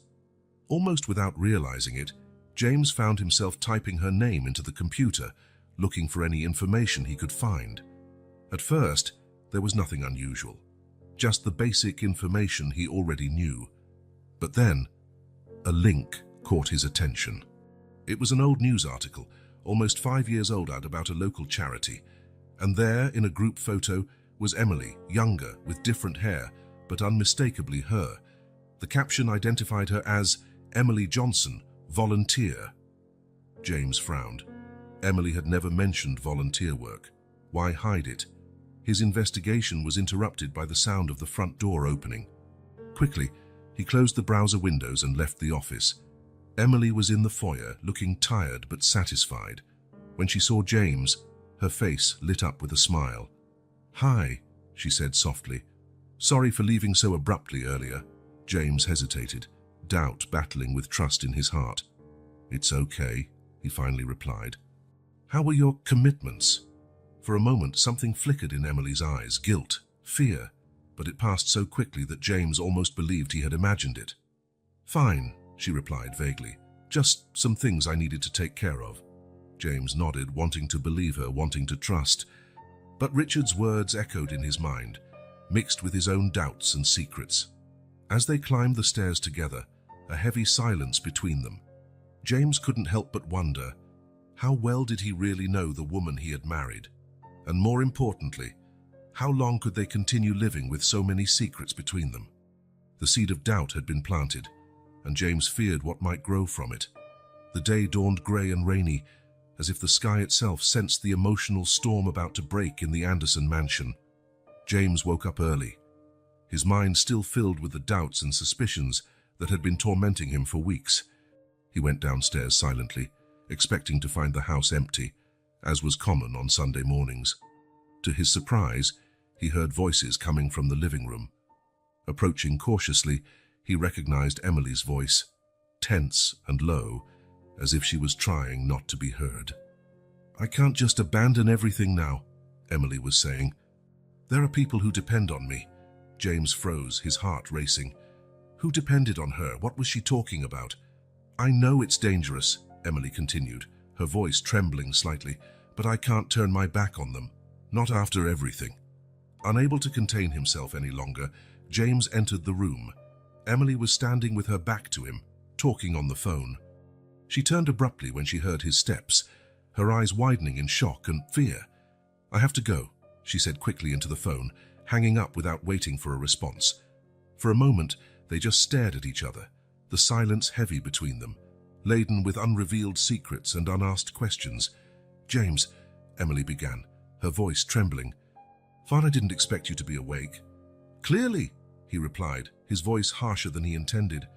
Almost without realizing it, James found himself typing her name into the computer, looking for any information he could find. At first, there was nothing unusual, just the basic information he already knew. But then, a link caught his attention. It was an old news article, almost 5 years old, about a local charity, and there, in a group photo, was Emily, younger, with different hair, but unmistakably her. The caption identified her as Emily Johnson, volunteer. James frowned. Emily had never mentioned volunteer work. Why hide it? His investigation was interrupted by the sound of the front door opening. Quickly, he closed the browser windows and left the office. Emily was in the foyer, looking tired but satisfied. When she saw James, her face lit up with a smile. "Hi," she said softly. "Sorry for leaving so abruptly earlier." James hesitated, doubt battling with trust in his heart. "It's okay," he finally replied. "How were your commitments?" For a moment, something flickered in Emily's eyes, guilt, fear, but it passed so quickly that James almost believed he had imagined it. "Fine," she replied vaguely. "Just some things I needed to take care of." James nodded, wanting to believe her, wanting to trust. But Richard's words echoed in his mind, mixed with his own doubts and secrets. As they climbed the stairs together, a heavy silence between them, James couldn't help but wonder, how well did he really know the woman he had married? And more importantly, how long could they continue living with so many secrets between them? The seed of doubt had been planted, and James feared what might grow from it. The day dawned grey and rainy, as if the sky itself sensed the emotional storm about to break in the Anderson mansion. James woke up early, his mind still filled with the doubts and suspicions that had been tormenting him for weeks. He went downstairs silently, expecting to find the house empty, as was common on Sunday mornings. To his surprise, he heard voices coming from the living room. Approaching cautiously, he recognized Emily's voice, tense and low, as if she was trying not to be heard. "I can't just abandon everything now," Emily was saying. "There are people who depend on me." James froze, his heart racing. Who depended on her? What was she talking about? "I know it's dangerous," Emily continued, her voice trembling slightly, "but I can't turn my back on them. Not after everything." Unable to contain himself any longer, James entered the room. Emily was standing with her back to him, talking on the phone. She turned abruptly when she heard his steps, her eyes widening in shock and fear. "I have to go," she said quickly into the phone, hanging up without waiting for a response. For a moment, they just stared at each other, the silence heavy between them, laden with unrevealed secrets and unasked questions. "James," Emily began, her voice trembling. "Father didn't expect you to be awake." "Clearly," he replied, his voice harsher than he intended.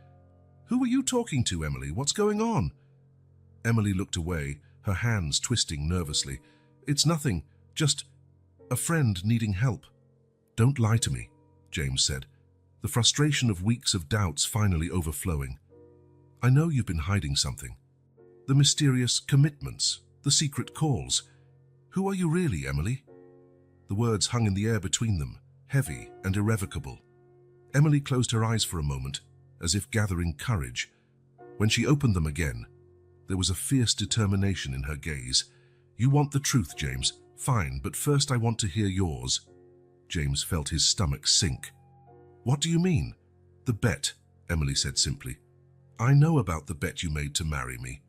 "Who are you talking to, Emily? What's going on?" Emily looked away, her hands twisting nervously. "It's nothing, just a friend needing help." "Don't lie to me," James said, the frustration of weeks of doubts finally overflowing. "I know you've been hiding something. The mysterious commitments, the secret calls. Who are you really, Emily?" The words hung in the air between them, heavy and irrevocable. Emily closed her eyes for a moment, as if gathering courage. When she opened them again, there was a fierce determination in her gaze. "You want the truth, James. Fine, but first I want to hear yours." James felt his stomach sink. "What do you mean?" "The bet," Emily said simply. "I know about the bet you made to marry me."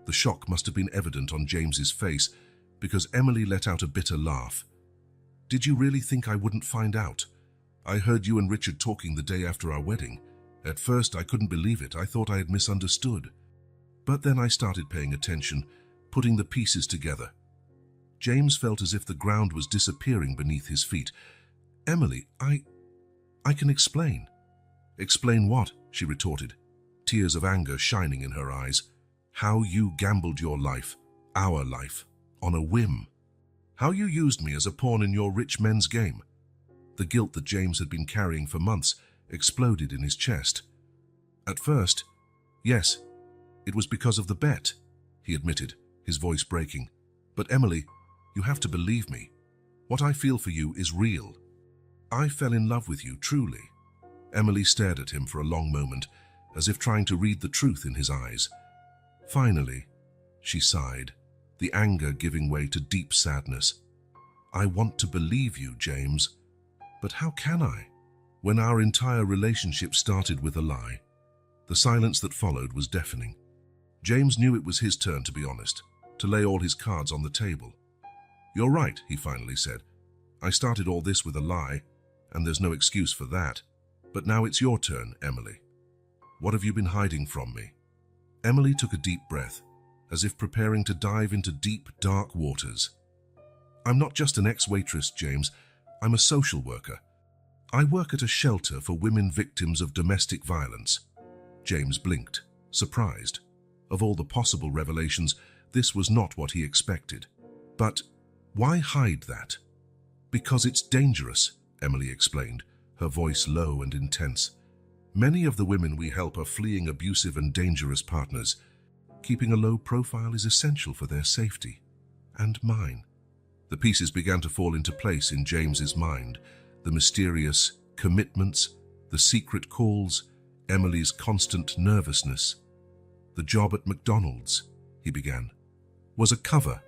The shock must have been evident on James's face, because Emily let out a bitter laugh. "Did you really think I wouldn't find out? I heard you and Richard talking the day after our wedding. At first I couldn't believe it. I thought I had misunderstood. But then I started paying attention, putting the pieces together." James felt as if the ground was disappearing beneath his feet. "Emily, I can explain." "Explain what?" she retorted, tears of anger shining in her eyes. "How you gambled your life, our life, on a whim. How you used me as a pawn in your rich men's game." The guilt that James had been carrying for months exploded in his chest. "At first, yes, it was because of the bet," he admitted, his voice breaking. "But Emily, you have to believe me. What I feel for you is real. I fell in love with you, truly." Emily stared at him for a long moment, as if trying to read the truth in his eyes. Finally, she sighed, the anger giving way to deep sadness. "I want to believe you, James. But how can I, when our entire relationship started with a lie?" The silence that followed was deafening. James knew it was his turn to be honest, to lay all his cards on the table. "You're right," he finally said. "I started all this with a lie, and there's no excuse for that. But now it's your turn, Emily. What have you been hiding from me?" Emily took a deep breath, as if preparing to dive into deep, dark waters. "I'm not just an ex-waitress, James. I'm a social worker. I work at a shelter for women victims of domestic violence." James blinked, surprised. Of all the possible revelations, this was not what he expected. "But why hide that?" "Because it's dangerous," Emily explained, her voice low and intense. "Many of the women we help are fleeing abusive and dangerous partners. Keeping a low profile is essential for their safety. And mine." The pieces began to fall into place in James's mind. The mysterious commitments, the secret calls, Emily's constant nervousness. "The job at McDonald's," he began. "Was a cover,"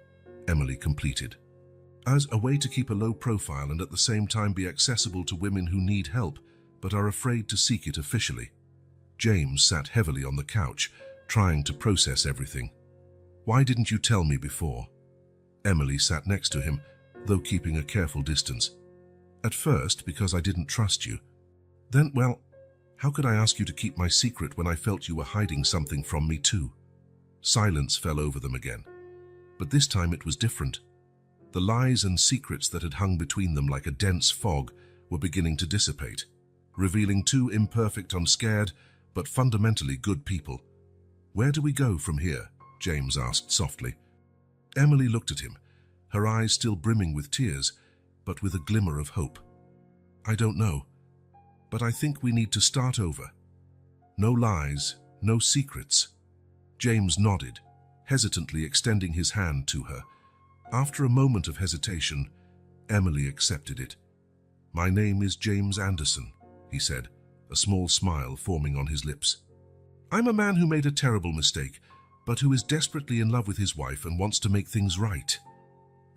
Emily completed. "As a way to keep a low profile and at the same time be accessible to women who need help but are afraid to seek it officially." James sat heavily on the couch, trying to process everything. "Why didn't you tell me before?" Emily sat next to him, though keeping a careful distance. "At first, because I didn't trust you. Then, well, how could I ask you to keep my secret when I felt you were hiding something from me too?" Silence fell over them again. But this time it was different. The lies and secrets that had hung between them like a dense fog were beginning to dissipate, revealing two imperfect, unscared, but fundamentally good people. "Where do we go from here?" James asked softly. Emily looked at him, her eyes still brimming with tears, but with a glimmer of hope. "I don't know, but I think we need to start over. No lies, no secrets." James nodded, hesitantly extending his hand to her. After a moment of hesitation, Emily accepted it. "My name is James Anderson," he said, a small smile forming on his lips. "I'm a man who made a terrible mistake, but who is desperately in love with his wife and wants to make things right."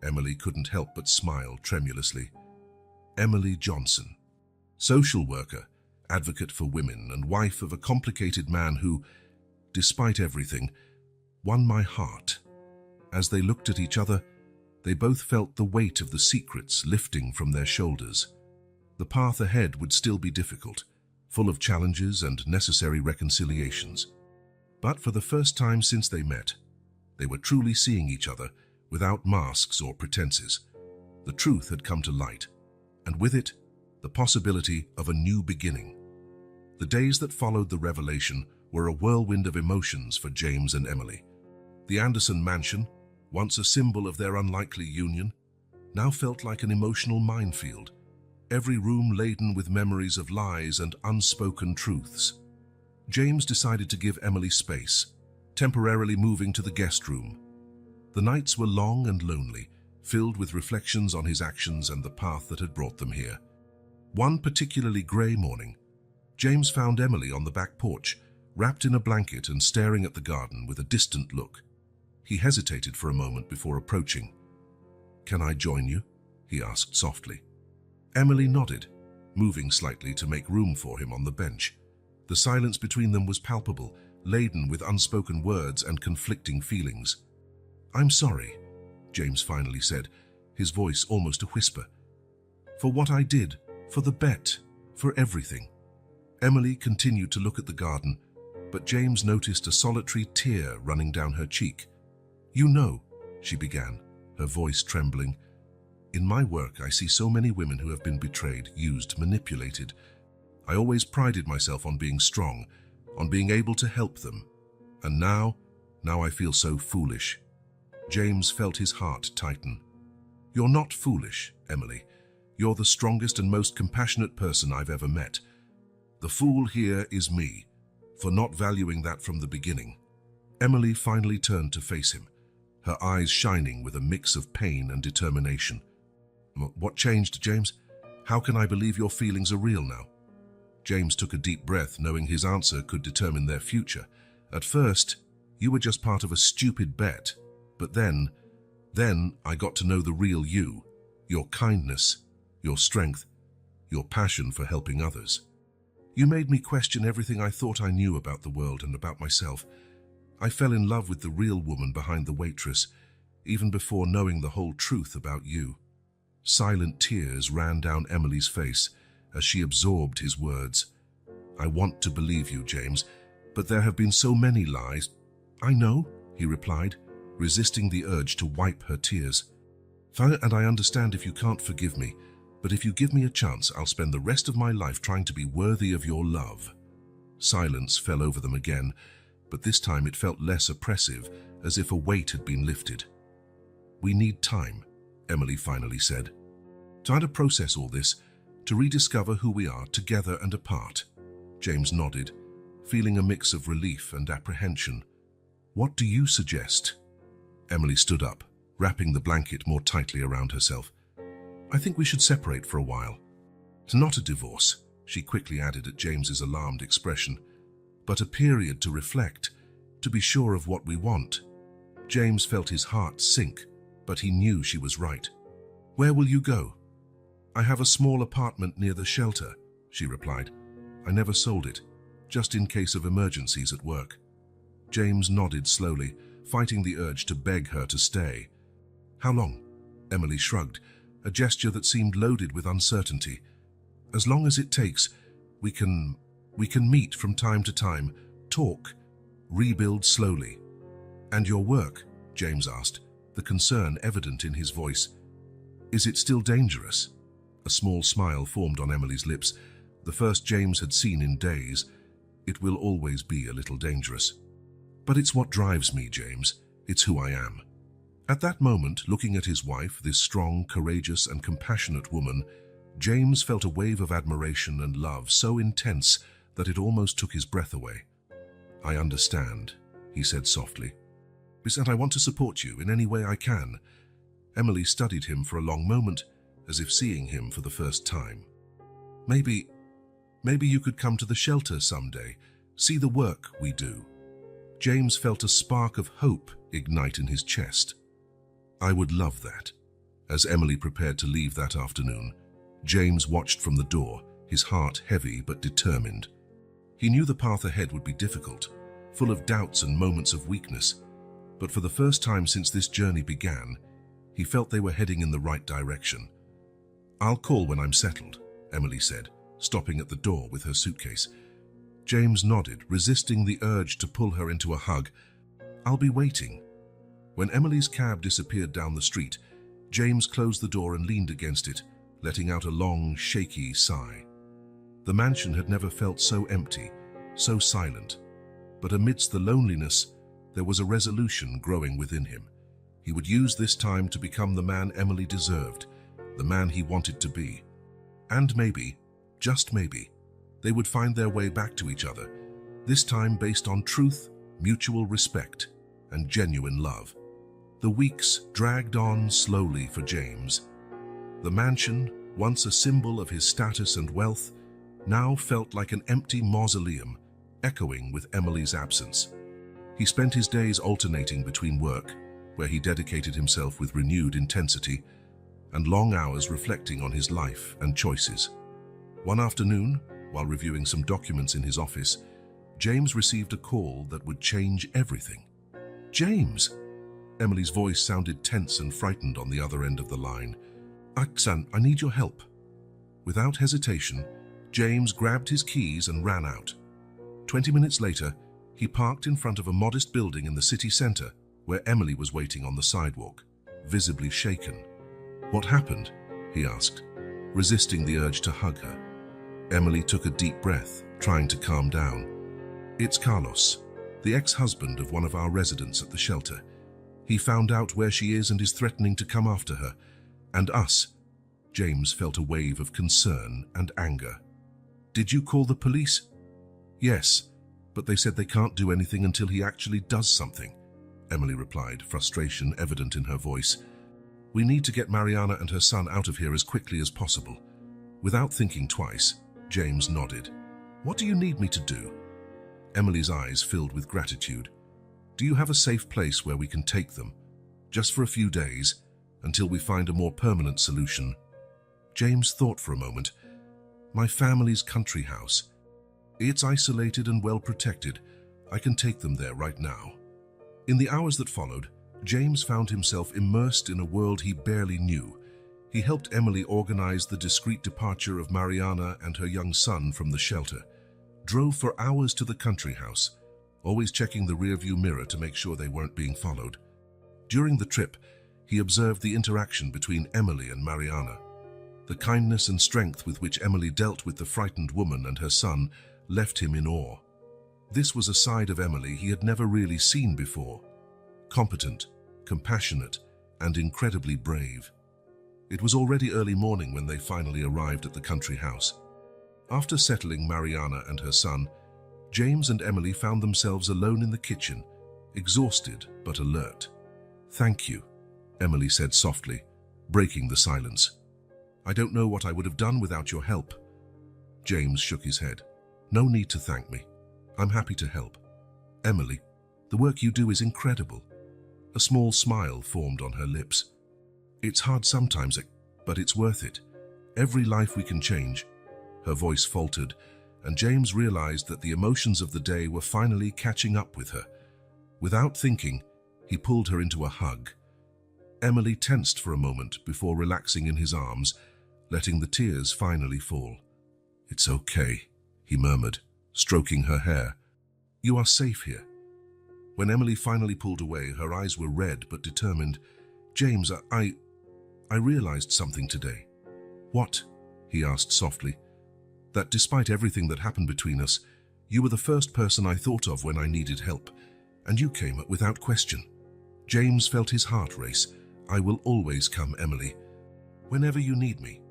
Emily couldn't help but smile tremulously. Emily Johnson, social worker, advocate for women, and wife of a complicated man who, despite everything, won my heart. As they looked at each other, they both felt the weight of the secrets lifting from their shoulders. The path ahead would still be difficult, full of challenges and necessary reconciliations. But for the first time since they met, they were truly seeing each other without masks or pretenses. The truth had come to light, and with it, the possibility of a new beginning. The days that followed the revelation were a whirlwind of emotions for James and Emily. The Anderson mansion, once a symbol of their unlikely union, now felt like an emotional minefield, every room laden with memories of lies and unspoken truths. James decided to give Emily space, temporarily moving to the guest room. The nights were long and lonely, filled with reflections on his actions and the path that had brought them here. One particularly grey morning, James found Emily on the back porch, wrapped in a blanket and staring at the garden with a distant look. He hesitated for a moment before approaching. "Can I join you?" he asked softly. Emily nodded, moving slightly to make room for him on the bench. The silence between them was palpable, laden with unspoken words and conflicting feelings. "I'm sorry," James finally said, his voice almost a whisper. "For what I did, for the bet, for everything." Emily continued to look at the garden, but James noticed a solitary tear running down her cheek. "You know," she began, her voice trembling, "in my work I see so many women who have been betrayed, used, manipulated. I always prided myself on being strong, on being able to help them. And now I feel so foolish." James felt his heart tighten. "You're not foolish, Emily. You're the strongest and most compassionate person I've ever met. The fool here is me, for not valuing that from the beginning." Emily finally turned to face him, her eyes shining with a mix of pain and determination. "What changed, James? How can I believe your feelings are real now?" James took a deep breath, knowing his answer could determine their future. "At first, you were just part of a stupid bet. But then I got to know the real you, your kindness, your strength, your passion for helping others. You made me question everything I thought I knew about the world and about myself. I fell in love with the real woman behind the waitress, even before knowing the whole truth about you." Silent tears ran down Emily's face as she absorbed his words. "I want to believe you, James, but there have been so many lies." "I know," he replied, resisting the urge to wipe her tears. "Fine, and I understand if you can't forgive me, but if you give me a chance, I'll spend the rest of my life trying to be worthy of your love." Silence fell over them again, but this time it felt less oppressive, as if a weight had been lifted. "We need time," Emily finally said. "Time to process all this, to rediscover who we are together and apart." James nodded, feeling a mix of relief and apprehension. "What do you suggest?" Emily stood up, wrapping the blanket more tightly around herself. "I think we should separate for a while. It's not a divorce," she quickly added at James's alarmed expression, "but a period to reflect, to be sure of what we want." James felt his heart sink, but he knew she was right. "Where will you go?" "I have a small apartment near the shelter," she replied. "I never sold it, just in case of emergencies at work." James nodded slowly, fighting the urge to beg her to stay. "How long?" Emily shrugged, a gesture that seemed loaded with uncertainty. "As long as it takes. We can meet from time to time, talk, rebuild slowly." "And your work?" James asked, the concern evident in his voice. "Is it still dangerous?" A small smile formed on Emily's lips, the first James had seen in days. "It will always be a little dangerous. But it's what drives me, James. It's who I am." At that moment, looking at his wife, this strong, courageous, and compassionate woman, James felt a wave of admiration and love so intense that it almost took his breath away. "I understand," he said softly. "And I want to support you in any way I can." Emily studied him for a long moment, as if seeing him for the first time. Maybe you could come to the shelter someday, see the work we do." James felt a spark of hope ignite in his chest. "I would love that." As Emily prepared to leave that afternoon, James watched from the door, his heart heavy but determined. He knew the path ahead would be difficult, full of doubts and moments of weakness, but for the first time since this journey began, he felt they were heading in the right direction. "I'll call when I'm settled," Emily said, stopping at the door with her suitcase. James nodded, resisting the urge to pull her into a hug. "I'll be waiting." When Emily's cab disappeared down the street, James closed the door and leaned against it, letting out a long, shaky sigh. The mansion had never felt so empty, so silent. But amidst the loneliness, there was a resolution growing within him. He would use this time to become the man Emily deserved, the man he wanted to be. And maybe, just maybe, they would find their way back to each other, this time based on truth, mutual respect, and genuine love. The weeks dragged on slowly for James. The mansion, once a symbol of his status and wealth, now felt like an empty mausoleum, echoing with Emily's absence. He spent his days alternating between work, where he dedicated himself with renewed intensity, and long hours reflecting on his life and choices. One afternoon, while reviewing some documents in his office, James received a call that would change everything. "James!" Emily's voice sounded tense and frightened on the other end of the line. "Aksan, I need your help." Without hesitation, James grabbed his keys and ran out. 20 minutes later, he parked in front of a modest building in the city center where Emily was waiting on the sidewalk, visibly shaken. "What happened?" he asked, resisting the urge to hug her. Emily took a deep breath, trying to calm down. "It's Carlos, the ex-husband of one of our residents at the shelter. He found out where she is and is threatening to come after her. And us." James felt a wave of concern and anger. "Did you call the police?" "Yes, but they said they can't do anything until he actually does something," Emily replied, frustration evident in her voice. "We need to get Mariana and her son out of here as quickly as possible." Without thinking twice, James nodded. "What do you need me to do?" Emily's eyes filled with gratitude. "Do you have a safe place where we can take them, just for a few days, until we find a more permanent solution?" James thought for a moment. "My family's country house. It's isolated and well protected. I can take them there right now." In the hours that followed, James found himself immersed in a world he barely knew. He helped Emily organize the discreet departure of Mariana and her young son from the shelter, drove for hours to the country house, always checking the rearview mirror to make sure they weren't being followed. During the trip, he observed the interaction between Emily and Mariana. The kindness and strength with which Emily dealt with the frightened woman and her son left him in awe. This was a side of Emily he had never really seen before. Competent, compassionate, and incredibly brave. It was already early morning when they finally arrived at the country house. After settling Mariana and her son, James and Emily found themselves alone in the kitchen, exhausted but alert. "Thank you," Emily said softly, breaking the silence. "I don't know what I would have done without your help." James shook his head. "No need to thank me. I'm happy to help." "Emily, the work you do is incredible." A small smile formed on her lips. "It's hard sometimes, but it's worth it. Every life we can change." Her voice faltered, and James realized that the emotions of the day were finally catching up with her. Without thinking, he pulled her into a hug. Emily tensed for a moment before relaxing in his arms, letting the tears finally fall. "It's okay," he murmured, stroking her hair. "You are safe here." When Emily finally pulled away, her eyes were red but determined. "James, I realized something today." "What?" he asked softly. "That despite everything that happened between us, you were the first person I thought of when I needed help, and you came up without question." James felt his heart race. "I will always come, Emily. Whenever you need me."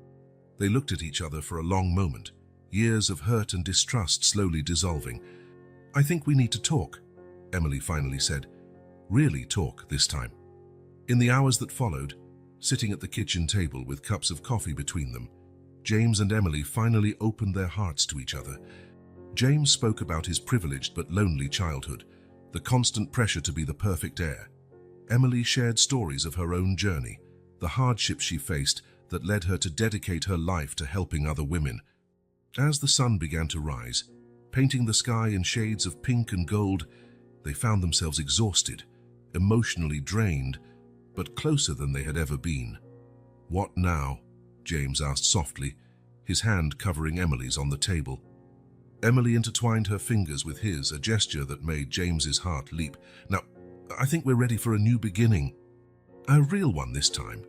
They looked at each other for a long moment, years of hurt and distrust slowly dissolving. "I think we need to talk," Emily finally said. "Really talk this time." In the hours that followed, sitting at the kitchen table with cups of coffee between them, James and Emily finally opened their hearts to each other. James spoke about his privileged but lonely childhood, the constant pressure to be the perfect heir. Emily shared stories of her own journey, the hardships she faced that led her to dedicate her life to helping other women. As the sun began to rise, painting the sky in shades of pink and gold, they found themselves exhausted, emotionally drained, but closer than they had ever been. "What now?" James asked softly, his hand covering Emily's on the table. Emily intertwined her fingers with his, a gesture that made James's heart leap. "Now, I think we're ready for a new beginning." "A real one this time."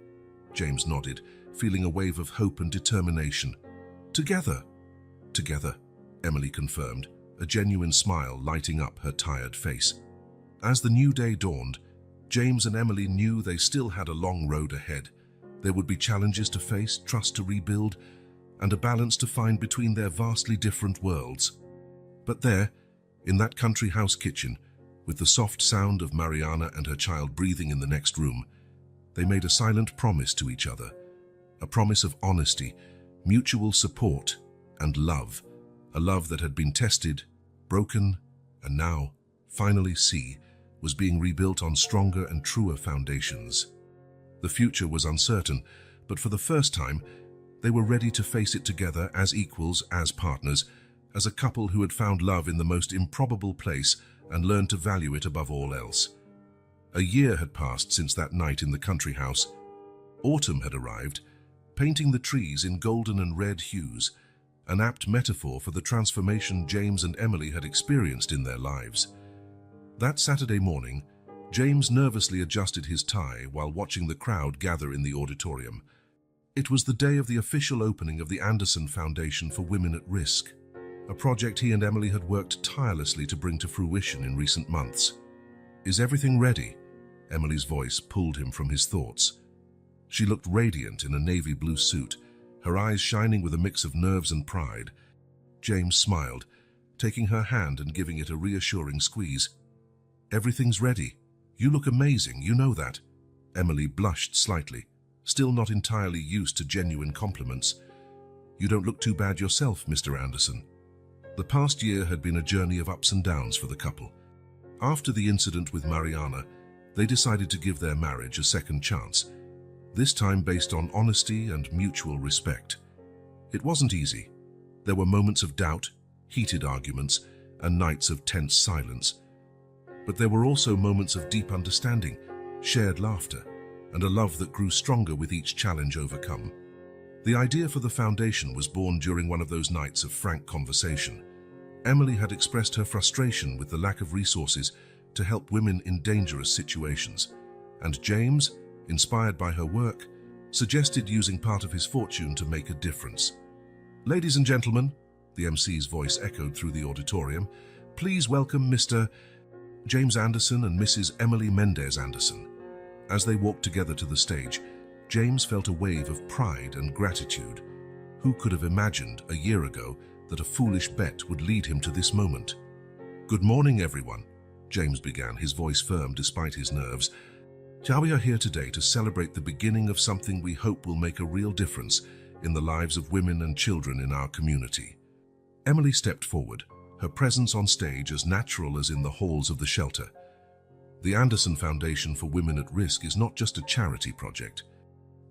James nodded, feeling a wave of hope and determination. "Together." "Together," Emily confirmed, a genuine smile lighting up her tired face. As the new day dawned, James and Emily knew they still had a long road ahead. There would be challenges to face, trust to rebuild, and a balance to find between their vastly different worlds. But there, in that country house kitchen, with the soft sound of Mariana and her child breathing in the next room, they made a silent promise to each other, a promise of honesty, mutual support, and love, a love that had been tested, broken, and now, finally was being rebuilt on stronger and truer foundations. The future was uncertain, but for the first time, they were ready to face it together as equals, as partners, as a couple who had found love in the most improbable place and learned to value it above all else. A year had passed since that night in the country house. Autumn had arrived, painting the trees in golden and red hues, an apt metaphor for the transformation James and Emily had experienced in their lives. That Saturday morning, James nervously adjusted his tie while watching the crowd gather in the auditorium. It was the day of the official opening of the Anderson Foundation for Women at Risk, a project he and Emily had worked tirelessly to bring to fruition in recent months. "Is everything ready?" Emily's voice pulled him from his thoughts. She looked radiant in a navy blue suit, her eyes shining with a mix of nerves and pride. James smiled, taking her hand and giving it a reassuring squeeze. "Everything's ready. You look amazing, you know that." Emily blushed slightly, still not entirely used to genuine compliments. "You don't look too bad yourself, Mr. Anderson." The past year had been a journey of ups and downs for the couple. After the incident with Mariana, they decided to give their marriage a second chance, this time based on honesty and mutual respect. It wasn't easy. There were moments of doubt, heated arguments, and nights of tense silence. But there were also moments of deep understanding, shared laughter, and a love that grew stronger with each challenge overcome. The idea for the foundation was born during one of those nights of frank conversation. Emily had expressed her frustration with the lack of resources to help women in dangerous situations, and James, inspired by her work, suggested using part of his fortune to make a difference. "Ladies and gentlemen," the MC's voice echoed through the auditorium, "please welcome Mr. James Anderson and Mrs. Emily Mendez Anderson." As they walked together to the stage, James felt a wave of pride and gratitude. Who could have imagined a year ago that a foolish bet would lead him to this moment? "Good morning, everyone," James began, his voice firm despite his nerves. "We are here today to celebrate the beginning of something we hope will make a real difference in the lives of women and children in our community." Emily stepped forward, her presence on stage as natural as in the halls of the shelter. The Anderson Foundation for Women at Risk is not just a charity project.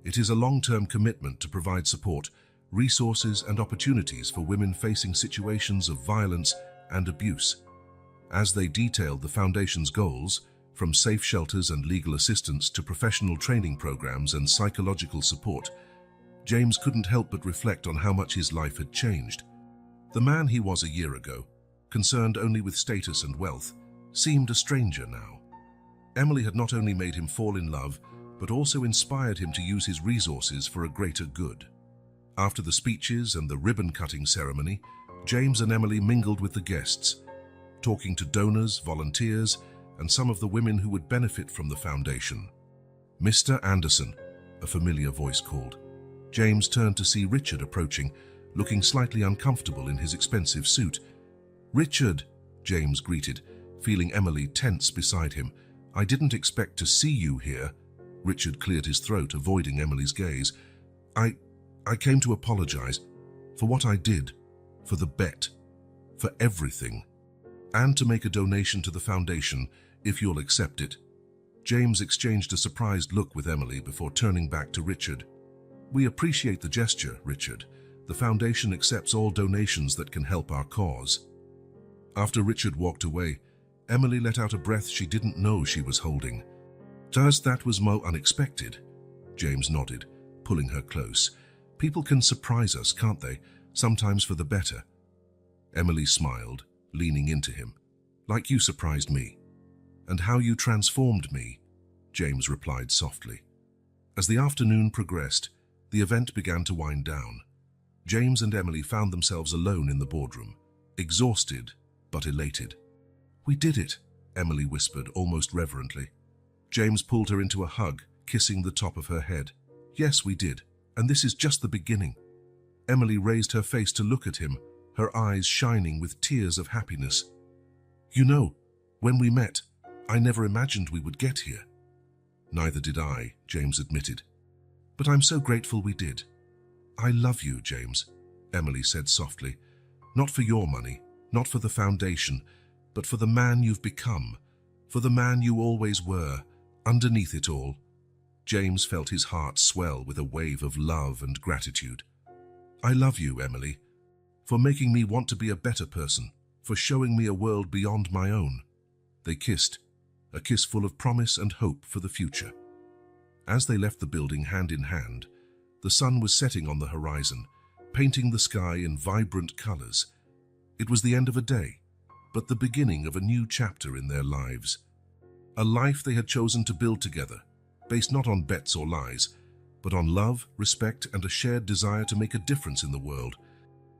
It is a long-term commitment to provide support, resources, and opportunities for women facing situations of violence and abuse. As they detailed the Foundation's goals, from safe shelters and legal assistance to professional training programs and psychological support, James couldn't help but reflect on how much his life had changed. The man he was a year ago, concerned only with status and wealth, seemed a stranger now. Emily had not only made him fall in love, but also inspired him to use his resources for a greater good. After the speeches and the ribbon-cutting ceremony, James and Emily mingled with the guests, talking to donors, volunteers, and some of the women who would benefit from the foundation. "Mr. Anderson," a familiar voice called. James turned to see Richard approaching, looking slightly uncomfortable in his expensive suit. "Richard," James greeted, feeling Emily tense beside him. "I didn't expect to see you here." Richard cleared his throat, avoiding Emily's gaze. I came to apologize for what I did, for the bet, for everything, and to make a donation to the foundation, if you'll accept it." James exchanged a surprised look with Emily before turning back to Richard. "We appreciate the gesture, Richard. The foundation accepts all donations that can help our cause." After Richard walked away, Emily let out a breath she didn't know she was holding. Just that was mo unexpected. James nodded, pulling her close. People can surprise us, can't they? Sometimes for the better. Emily smiled, leaning into him. Like you surprised me. And how you transformed me, James replied softly. As the afternoon progressed, the event began to wind down. James and Emily found themselves alone in the boardroom, exhausted but elated. We did it, Emily whispered almost reverently. James pulled her into a hug, kissing the top of her head. Yes, we did, and this is just the beginning. Emily raised her face to look at him, her eyes shining with tears of happiness. You know, when we met, I never imagined we would get here. Neither did I, James admitted. But I'm so grateful we did. I love you, James, Emily said softly. Not for your money, not for the foundation, but for the man you've become, for the man you always were, underneath it all. James felt his heart swell with a wave of love and gratitude. I love you, Emily, for making me want to be a better person, for showing me a world beyond my own. They kissed, a kiss full of promise and hope for the future. As they left the building hand in hand, the sun was setting on the horizon, painting the sky in vibrant colors. It was the end of a day, but the beginning of a new chapter in their lives. A life they had chosen to build together, based not on bets or lies, but on love, respect, and a shared desire to make a difference in the world.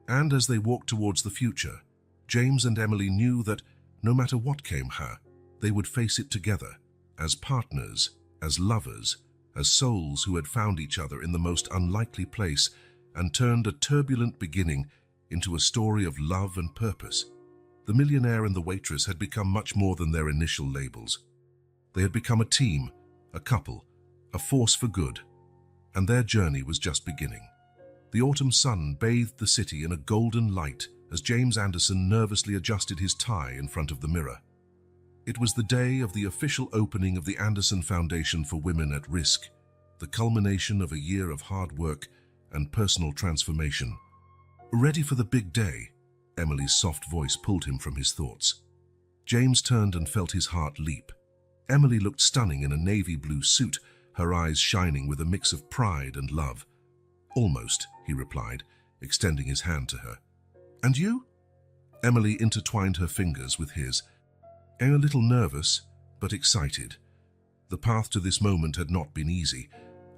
And as they walked towards the future, James and Emily knew that, no matter what came her, they would face it together, as partners, as lovers, as souls who had found each other in the most unlikely place and turned a turbulent beginning into a story of love and purpose. The Millionaire and the Waitress had become much more than their initial labels. They had become a team, a couple, a force for good, and their journey was just beginning. The autumn sun bathed the city in a golden light as James Anderson nervously adjusted his tie in front of the mirror. It was the day of the official opening of the Anderson Foundation for Women at Risk, the culmination of a year of hard work and personal transformation. Ready for the big day, Emily's soft voice pulled him from his thoughts. James turned and felt his heart leap. Emily looked stunning in a navy blue suit, her eyes shining with a mix of pride and love. Almost, he replied, extending his hand to her. And you? Emily intertwined her fingers with his. A little nervous, but excited. The path to this moment had not been easy.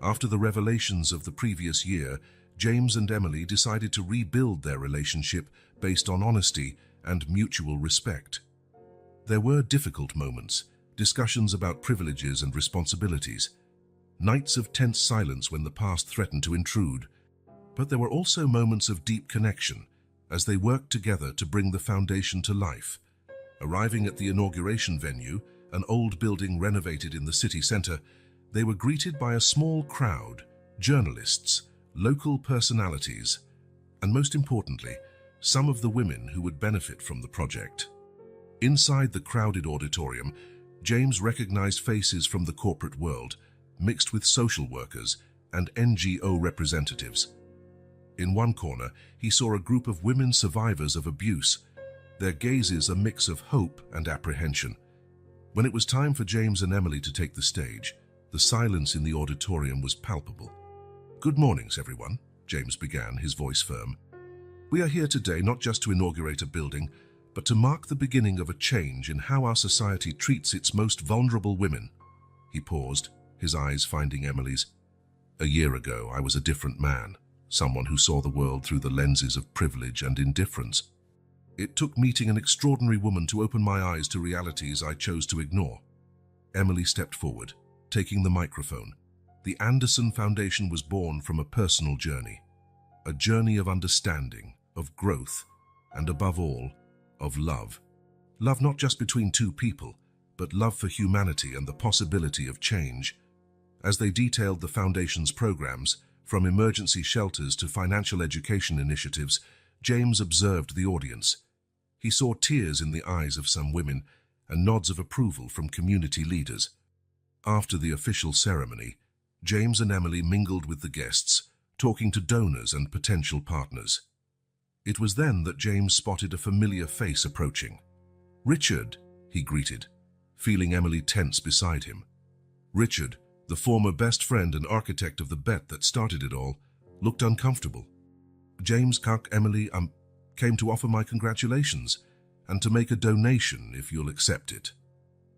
After the revelations of the previous year, James and Emily decided to rebuild their relationship based on honesty and mutual respect. There were difficult moments, discussions about privileges and responsibilities, nights of tense silence when the past threatened to intrude. But there were also moments of deep connection as they worked together to bring the foundation to life. Arriving at the inauguration venue, an old building renovated in the city center, they were greeted by a small crowd, journalists, local personalities, and most importantly, some of the women who would benefit from the project. Inside the crowded auditorium, James recognized faces from the corporate world, mixed with social workers and NGO representatives. In one corner, he saw a group of women survivors of abuse, their gazes a mix of hope and apprehension. When it was time for James and Emily to take the stage, the silence in the auditorium was palpable. Good mornings, everyone, James began, his voice firm. We are here today not just to inaugurate a building, but to mark the beginning of a change in how our society treats its most vulnerable women. He paused, his eyes finding Emily's. A year ago, I was a different man, someone who saw the world through the lenses of privilege and indifference. It took meeting an extraordinary woman to open my eyes to realities I chose to ignore. Emily stepped forward, taking the microphone. The Anderson Foundation was born from a personal journey. A journey of understanding, of growth, and above all, of love. Love not just between two people, but love for humanity and the possibility of change. As they detailed the Foundation's programs, from emergency shelters to financial education initiatives, James observed the audience. He saw tears in the eyes of some women and nods of approval from community leaders. After the official ceremony, James and Emily mingled with the guests, talking to donors and potential partners. It was then that James spotted a familiar face approaching. Richard, he greeted, feeling Emily tense beside him. Richard, the former best friend and architect of the bet that started it all, looked uncomfortable. James Cuck, Emily, came to offer my congratulations and to make a donation if you'll accept it.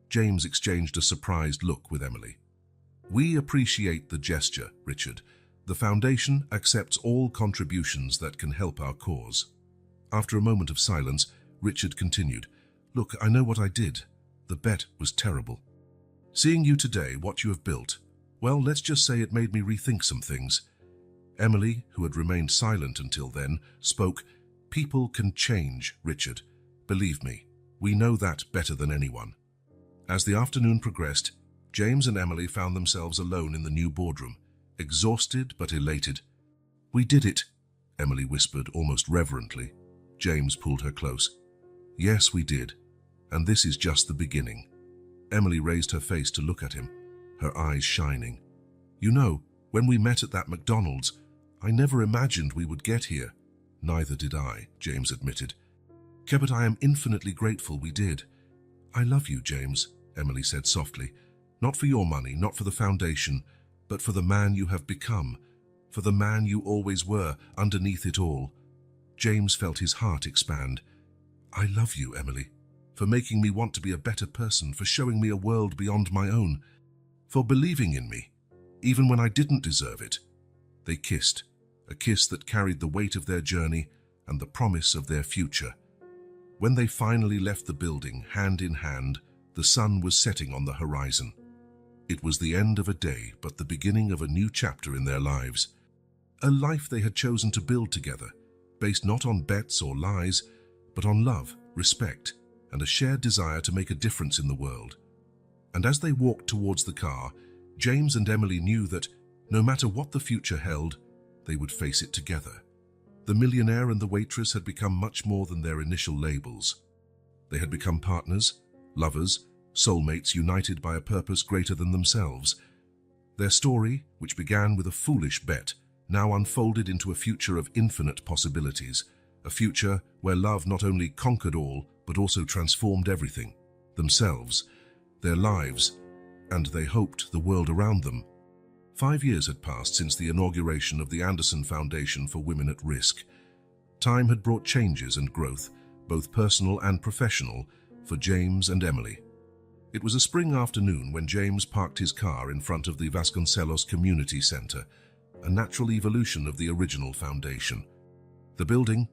James exchanged a surprised look with Emily. We appreciate the gesture, Richard. The foundation accepts all contributions that can help our cause. After a moment of silence, Richard continued, Look, I know what I did. The bet was terrible. Seeing you today, what you have built, well, let's just say it made me rethink some things. Emily, who had remained silent until then, spoke, People can change, Richard. Believe me, we know that better than anyone. As the afternoon progressed, James and Emily found themselves alone in the new boardroom, exhausted but elated. We did it, Emily whispered almost reverently. James pulled her close. Yes, we did. And this is just the beginning. Emily raised her face to look at him, her eyes shining. You know, when we met at that McDonald's, I never imagined we would get here. Neither did I, James admitted. But I am infinitely grateful we did. I love you, James, Emily said softly. Not for your money, not for the foundation, but for the man you have become, for the man you always were underneath it all. James felt his heart expand. I love you, Emily, for making me want to be a better person, for showing me a world beyond my own, for believing in me, even when I didn't deserve it. They kissed, a kiss that carried the weight of their journey and the promise of their future. When they finally left the building, hand in hand, the sun was setting on the horizon. It was the end of a day, but the beginning of a new chapter in their lives. A life they had chosen to build together, based not on bets or lies, but on love, respect, and a shared desire to make a difference in the world. And as they walked towards the car, James and Emily knew that, no matter what the future held, they would face it together. The millionaire and the waitress had become much more than their initial labels. They had become partners, lovers, soulmates united by a purpose greater than themselves. Their story, which began with a foolish bet, now unfolded into a future of infinite possibilities, a future where love not only conquered all, but also transformed everything, themselves, their lives, and they hoped the world around them. 5 years had passed since the inauguration of the Anderson Foundation for Women at Risk. Time had brought changes and growth, both personal and professional, for James and Emily. It was a spring afternoon when James parked his car in front of the Vasconcelos Community Center, a natural evolution of the original foundation. The building,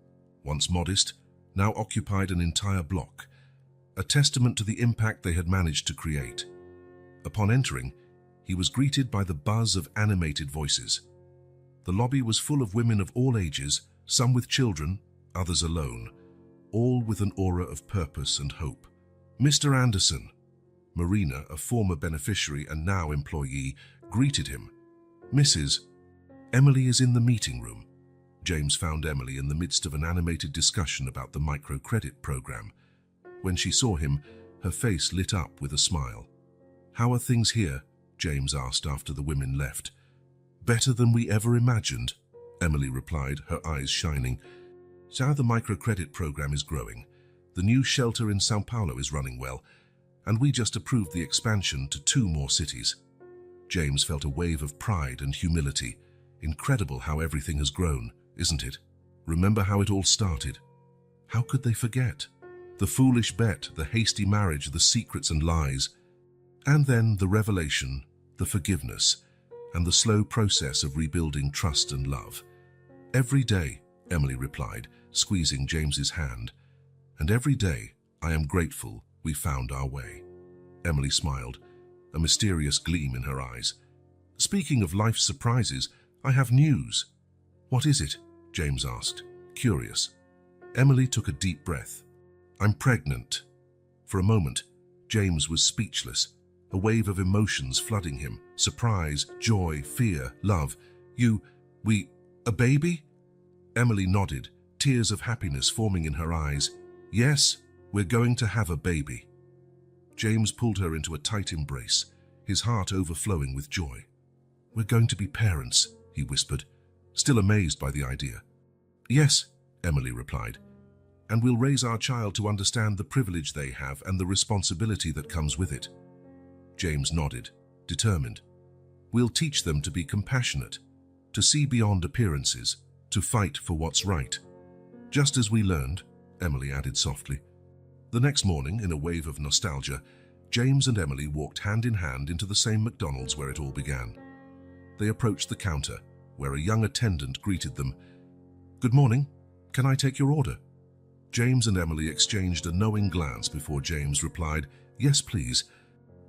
once modest, now occupied an entire block, a testament to the impact they had managed to create. Upon entering, he was greeted by the buzz of animated voices. The lobby was full of women of all ages, some with children, others alone, all with an aura of purpose and hope. Mr. Anderson, Marina, a former beneficiary and now employee, greeted him. Mrs. Emily is in the meeting room. James found Emily in the midst of an animated discussion about the microcredit program. When she saw him, her face lit up with a smile. How are things here? James asked after the women left. Better than we ever imagined, Emily replied, her eyes shining. So the microcredit program is growing. The new shelter in Sao Paulo is running well, and we just approved the expansion to 2 more cities. James felt a wave of pride and humility. Incredible how everything has grown, isn't it? Remember how it all started? How could they forget? The foolish bet, the hasty marriage, the secrets and lies. And then the revelation, the forgiveness, and the slow process of rebuilding trust and love. Every day, Emily replied, squeezing James's hand. And every day, I am grateful we found our way. Emily smiled, a mysterious gleam in her eyes. Speaking of life's surprises, I have news. What is it? James asked, curious. Emily took a deep breath. I'm pregnant. For a moment, James was speechless, a wave of emotions flooding him. Surprise, joy, fear, love. A baby? Emily nodded, tears of happiness forming in her eyes. Yes, we're going to have a baby. James pulled her into a tight embrace, his heart overflowing with joy. We're going to be parents, he whispered, still amazed by the idea. Yes, Emily replied. and we'll raise our child to understand the privilege they have and the responsibility that comes with it. James nodded, determined. We'll teach them to be compassionate, to see beyond appearances, to fight for what's right. Just as we learned, Emily added softly. The next morning, in a wave of nostalgia, James and Emily walked hand in hand into the same McDonald's where it all began. They approached the counter, where a young attendant greeted them. "Good morning. Can I take your order?" James and Emily exchanged a knowing glance before James replied, "Yes, please.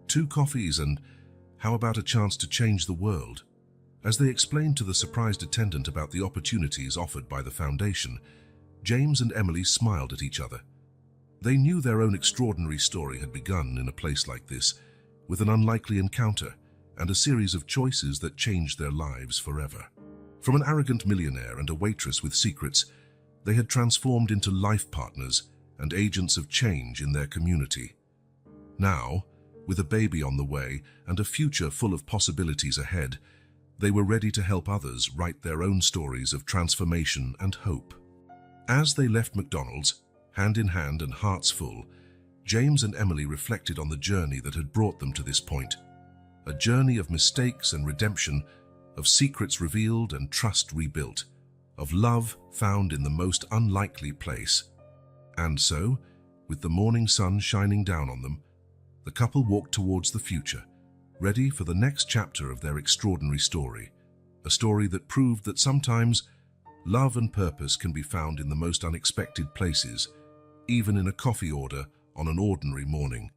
2 coffees and how about a chance to change the world?" As they explained to the surprised attendant about the opportunities offered by the foundation, James and Emily smiled at each other. They knew their own extraordinary story had begun in a place like this, with an unlikely encounter and a series of choices that changed their lives forever. From an arrogant millionaire and a waitress with secrets, they had transformed into life partners and agents of change in their community. Now, with a baby on the way and a future full of possibilities ahead, they were ready to help others write their own stories of transformation and hope. As they left McDonald's, hand in hand and hearts full, James and Emily reflected on the journey that had brought them to this point. A journey of mistakes and redemption, of secrets revealed and trust rebuilt, of love found in the most unlikely place. And so, with the morning sun shining down on them, the couple walked towards the future, ready for the next chapter of their extraordinary story, a story that proved that sometimes love and purpose can be found in the most unexpected places, even in a coffee order on an ordinary morning.